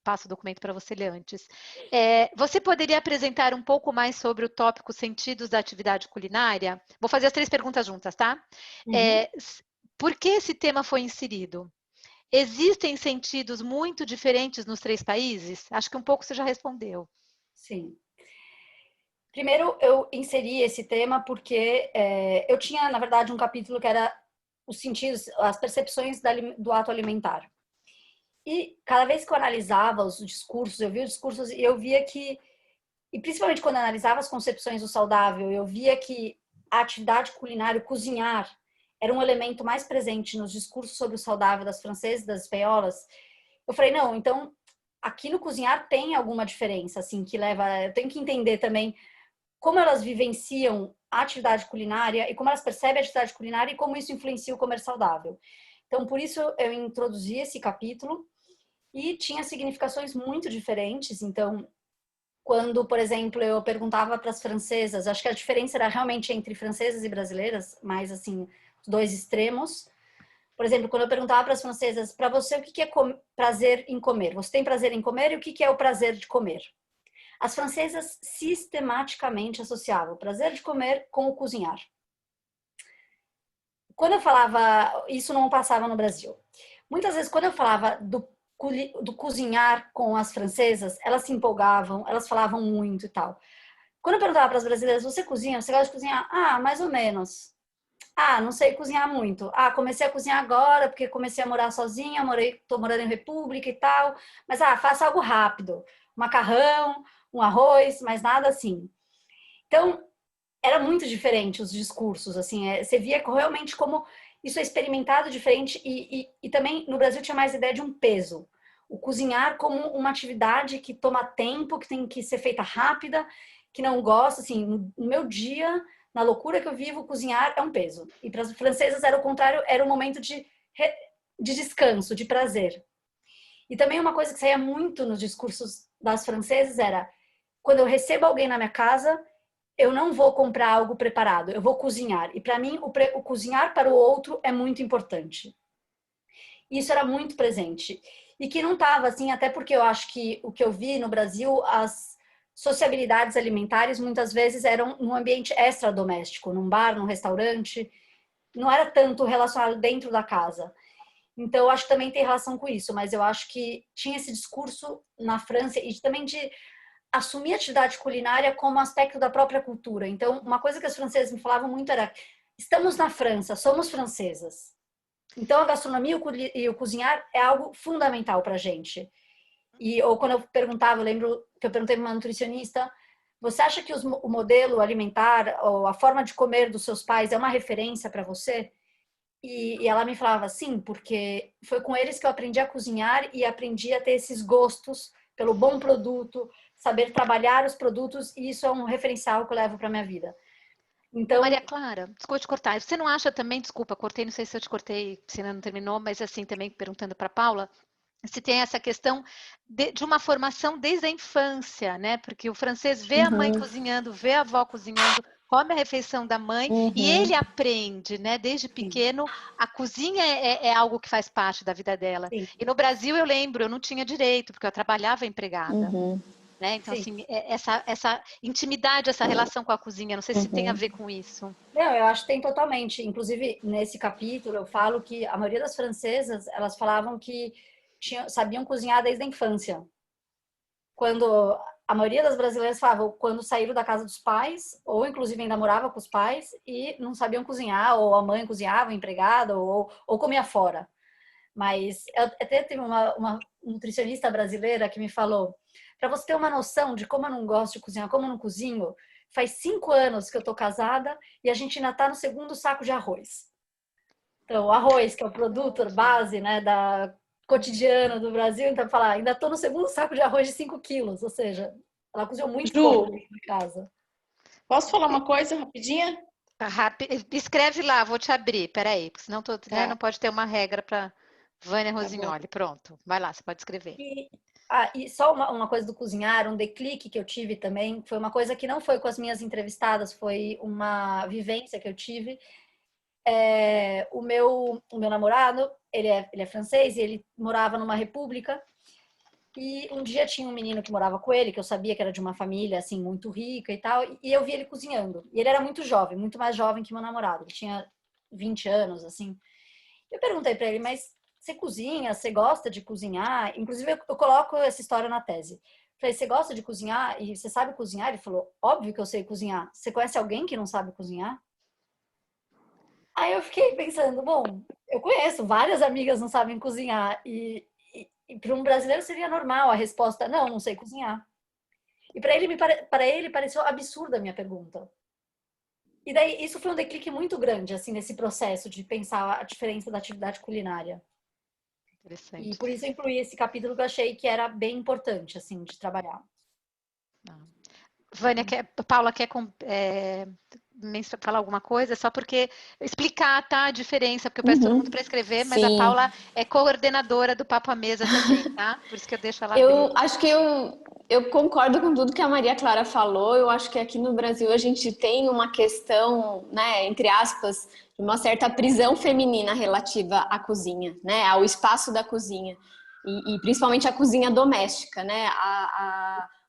passo o documento para você ler antes. Você poderia apresentar um pouco mais sobre o tópico sentidos da atividade culinária? Vou fazer as 3 perguntas juntas, tá? Por que esse tema foi inserido? Existem sentidos muito diferentes nos 3 países? Acho que um pouco você já respondeu. Sim. Primeiro, eu inseri esse tema porque eu tinha, na verdade, um capítulo que era os sentidos, as percepções do ato alimentar. E cada vez que eu analisava os discursos, eu via os discursos e eu via que, e principalmente quando eu analisava as concepções do saudável, eu via que a atividade culinária, o cozinhar, era um elemento mais presente nos discursos sobre o saudável das francesas, das espanholas. Eu falei, não, então aqui no cozinhar tem alguma diferença, assim, que leva, eu tenho que entender também como elas vivenciam a atividade culinária e como elas percebem a atividade culinária e como isso influencia o comer saudável. Então, por isso eu introduzi esse capítulo e tinha significações muito diferentes. Então, quando, por exemplo, eu perguntava para as francesas, acho que a diferença era realmente entre francesas e brasileiras, mais assim, os 2 extremos. Por exemplo, quando eu perguntava para as francesas, para você, o que é prazer em comer? Você tem prazer em comer e o que é o prazer de comer? As francesas sistematicamente associavam o prazer de comer com o cozinhar. Quando eu falava, isso não passava no Brasil. Muitas vezes, quando eu falava do cozinhar com as francesas, elas se empolgavam, elas falavam muito e tal. Quando eu perguntava para as brasileiras, você cozinha? Você gosta de cozinhar? Ah, mais ou menos. Ah, não sei cozinhar muito. Ah, comecei a cozinhar agora porque comecei a morar sozinha, tô morando em República e tal. Mas, faça algo rápido. Macarrão, um arroz, mas nada assim. Então, era muito diferente os discursos, assim, você via realmente como isso é experimentado diferente e também no Brasil tinha mais ideia de um peso. O cozinhar como uma atividade que toma tempo, que tem que ser feita rápida, que não gosta, assim, no meu dia, na loucura que eu vivo, cozinhar é um peso. E para as francesas era o contrário, era um momento de descanso, de prazer. E também uma coisa que saía muito nos discursos das francesas era, quando eu recebo alguém na minha casa, eu não vou comprar algo preparado, eu vou cozinhar. E para mim, o cozinhar para o outro é muito importante. Isso era muito presente. E que não estava assim, até porque eu acho que o que eu vi no Brasil, as sociabilidades alimentares muitas vezes eram num ambiente extradoméstico, num bar, num restaurante, não era tanto relacionado dentro da casa. Então, eu acho que também tem relação com isso, mas eu acho que tinha esse discurso na França e também de assumir a atividade culinária como aspecto da própria cultura. Então, uma coisa que as francesas me falavam muito era: estamos na França, somos francesas. Então, a gastronomia e o cozinhar é algo fundamental para a gente. Ou quando eu perguntava, eu lembro que eu perguntei para uma nutricionista: você acha que o modelo alimentar ou a forma de comer dos seus pais é uma referência para você? E ela me falava: sim, porque foi com eles que eu aprendi a cozinhar e aprendi a ter esses gostos pelo bom produto, saber trabalhar os produtos, e isso é um referencial que eu levo para minha vida. Então, Maria Clara, desculpa te cortar. Você não acha também, desculpa, cortei, não sei se eu te cortei, se ainda não terminou, mas assim, também perguntando para a Paula, se tem essa questão de uma formação desde a infância, né? Porque o francês vê a mãe cozinhando, vê a avó cozinhando, come a refeição da mãe e ele aprende, né? Desde pequeno, a cozinha é algo que faz parte da vida dela. sim. E no Brasil eu lembro, eu não tinha direito, porque eu trabalhava empregada. né? Então, Sim. assim, essa intimidade, essa relação com a cozinha, não sei se tem a ver com isso. Não, eu acho que tem totalmente. Inclusive, nesse capítulo, eu falo que a maioria das francesas, elas falavam que sabiam cozinhar desde a infância. Quando a maioria das brasileiras falavam quando saíram da casa dos pais, ou inclusive ainda morava com os pais, e não sabiam cozinhar, ou a mãe cozinhava, a empregada, ou comia fora. Mas eu até teve uma nutricionista brasileira que me falou, para você ter uma noção de como eu não gosto de cozinhar, como eu não cozinho, faz 5 anos que eu tô casada e a gente ainda tá no segundo saco de arroz. Então, o arroz, que é o produto base, né, da cotidiano do Brasil, então falar, ainda tô no segundo saco de arroz de 5 quilos, ou seja, ela cozinhou muito pouco Ju, em casa. posso falar uma coisa rapidinha? Escreve lá, vou te abrir, peraí, porque senão né, Tá, não pode ter uma regra para Vânia tá bom. Rosignoli. Pronto, vai lá, você pode escrever. E só uma coisa do cozinhar, um declique que eu tive também, foi uma coisa que não foi com as minhas entrevistadas, foi uma vivência que eu tive. O meu namorado, ele é francês e ele morava numa república. E um dia tinha um menino que morava com ele, que eu sabia que era de uma família, assim, muito rica e tal, e eu vi ele cozinhando. E ele era muito jovem, muito mais jovem que meu namorado. Ele tinha 20 anos, assim. Eu perguntei para ele, mas você cozinha? Você gosta de cozinhar? Inclusive, eu coloco essa história na tese. Falei, você gosta de cozinhar e você sabe cozinhar? Ele falou, óbvio que eu sei cozinhar. Você conhece alguém que não sabe cozinhar? Aí eu fiquei pensando, bom, eu conheço, várias amigas não sabem cozinhar. E para um brasileiro seria normal a resposta, não, não sei cozinhar. E para ele pareceu absurda a minha pergunta. E daí isso foi um declique muito grande, assim, nesse processo de pensar a diferença da atividade culinária. E Interessante. por isso eu incluí esse capítulo que eu achei que era bem importante, assim, de trabalhar. Vânia, Paula quer falar alguma coisa? Só porque explicar, tá, a diferença, porque eu peço todo mundo para escrever, mas a Sim. Paula é coordenadora do Papo à Mesa também, tá? Por isso que eu deixo ela Eu abrir. acho que eu concordo com tudo que a Maria Clara falou. Eu acho que aqui no Brasil a gente tem uma questão, né, entre aspas, de uma certa prisão feminina relativa à cozinha, né, ao espaço da cozinha e principalmente a cozinha doméstica, né.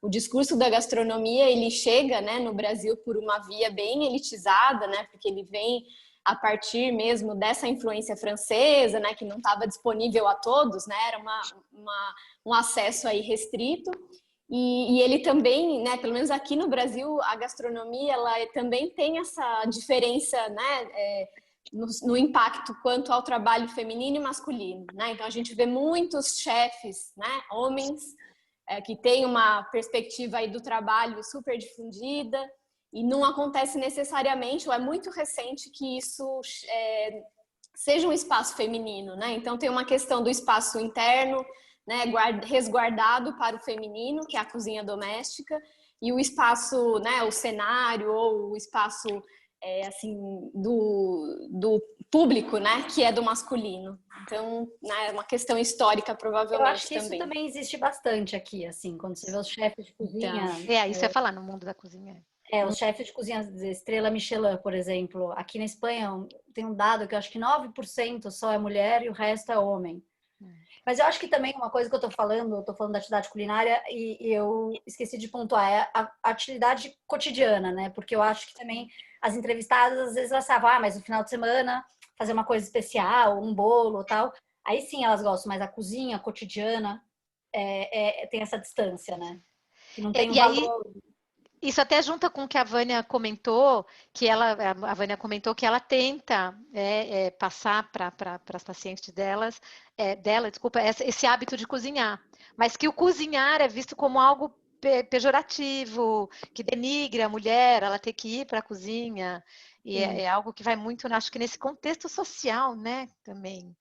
O discurso da gastronomia ele chega, né, no Brasil por uma via bem elitizada, né, porque ele vem a partir mesmo dessa influência francesa, né, que não estava disponível a todos, né, era um acesso aí restrito. E ele também, né, pelo menos aqui no Brasil, a gastronomia ela também tem essa diferença, né, no impacto quanto ao trabalho feminino e masculino, né? Então a gente vê muitos chefes, né, homens, que têm uma perspectiva aí do trabalho super difundida e não acontece necessariamente, ou é muito recente que isso seja um espaço feminino, né? Então tem uma questão do espaço interno, né, resguardado para o feminino, que é a cozinha doméstica, e o espaço, né, o cenário ou o espaço assim do público, né, que é do masculino. Então, né, é uma questão histórica provavelmente Eu acho que isso também. também existe bastante aqui, assim, quando você vê os chefes de cozinha. Então, isso é falar no mundo da cozinha. Os chefes de cozinha de estrela Michelin, por exemplo, aqui na Espanha tem um dado que eu acho que 9% só é mulher e o resto é homem. Mas eu acho que também uma coisa que eu tô falando da atividade culinária e eu esqueci de pontuar, é a atividade cotidiana, né? Porque eu acho que também as entrevistadas, às vezes, elas falam, mas no final de semana, fazer uma coisa especial, um bolo tal. Aí sim elas gostam, mas a cozinha cotidiana tem essa distância, né? Que não tem um E aí, valor. isso até junta com o que a Vânia comentou, a Vânia comentou que ela tenta passar para as pacientes desculpa, esse hábito de cozinhar, mas que o cozinhar é visto como algo pejorativo, que denigre a mulher, ela ter que ir para a cozinha, e é algo que vai muito, acho que nesse contexto social, né, também,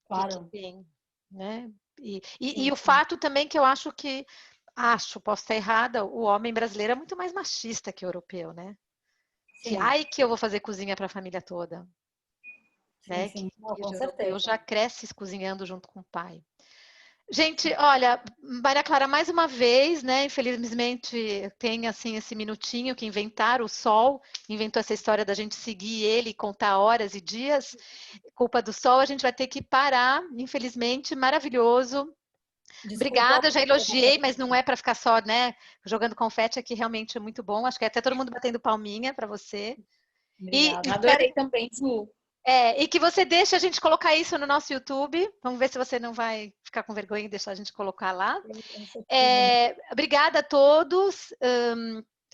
que Claro. tem, né, e o fato também que eu acho que posso estar errada, o homem brasileiro é muito mais machista que o europeu, né? Sim, Que eu vou fazer cozinha para a família toda, né? sim. Que Não, com o europeu certeza. já cresce cozinhando junto com o pai. Gente, olha, Maria Clara, mais uma vez, né? Infelizmente tem assim esse minutinho que inventaram o sol, inventou essa história da gente seguir ele e contar horas e dias. Culpa do sol, a gente vai ter que parar, infelizmente, maravilhoso. Obrigada, já elogiei, mas não é para ficar só, né, jogando confete aqui, realmente é muito bom. Acho que até todo mundo batendo palminha para você. Obrigada. Adorei também, Ju. E que você deixe a gente colocar isso no nosso YouTube. Vamos ver se você não vai ficar com vergonha e deixar a gente colocar lá. Obrigada a todos.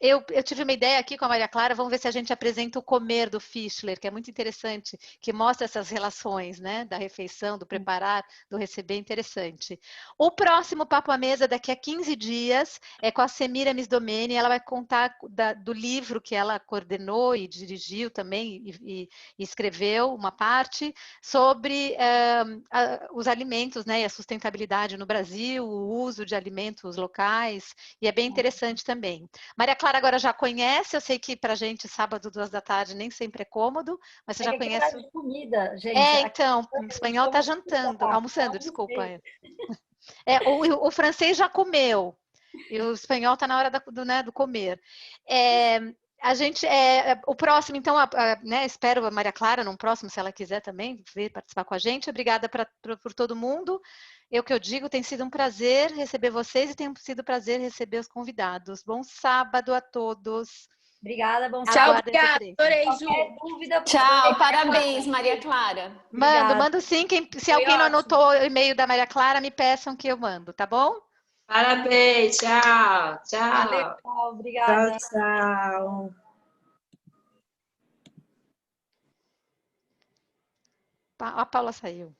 Eu tive uma ideia aqui com a Maria Clara, vamos ver se a gente apresenta o comer do Fischler, que é muito interessante, que mostra essas relações, né, da refeição, do preparar, do receber, interessante. O próximo Papo à Mesa, daqui a 15 dias, é com a Semiramis Domeni, ela vai contar do livro que ela coordenou e dirigiu também, e escreveu uma parte, sobre os alimentos, né, e a sustentabilidade no Brasil, o uso de alimentos locais, e é bem interessante também. Maria Clara agora já conhece, eu sei que pra gente sábado, 14h nem sempre é cômodo, mas você já conhece. De comida, gente. Então, o espanhol tá jantando, almoçando, desculpa. O francês já comeu, e o espanhol tá na hora do comer. A gente, o próximo, então, né, espero a Maria Clara num próximo, se ela quiser também vir participar com a gente. Obrigada por todo mundo. Eu digo, tem sido um prazer receber vocês e tem sido um prazer receber os convidados. Bom sábado a todos. Obrigada, bom Tchau, obrigada. Adorei, Ju. Dúvida, tchau, parabéns, Maria Clara. Mando sim. Se alguém não anotou o e-mail da Maria Clara, me peçam que eu mando, tá bom? Parabéns, tchau, tchau. Valeu, obrigada. Tchau. A Paula saiu.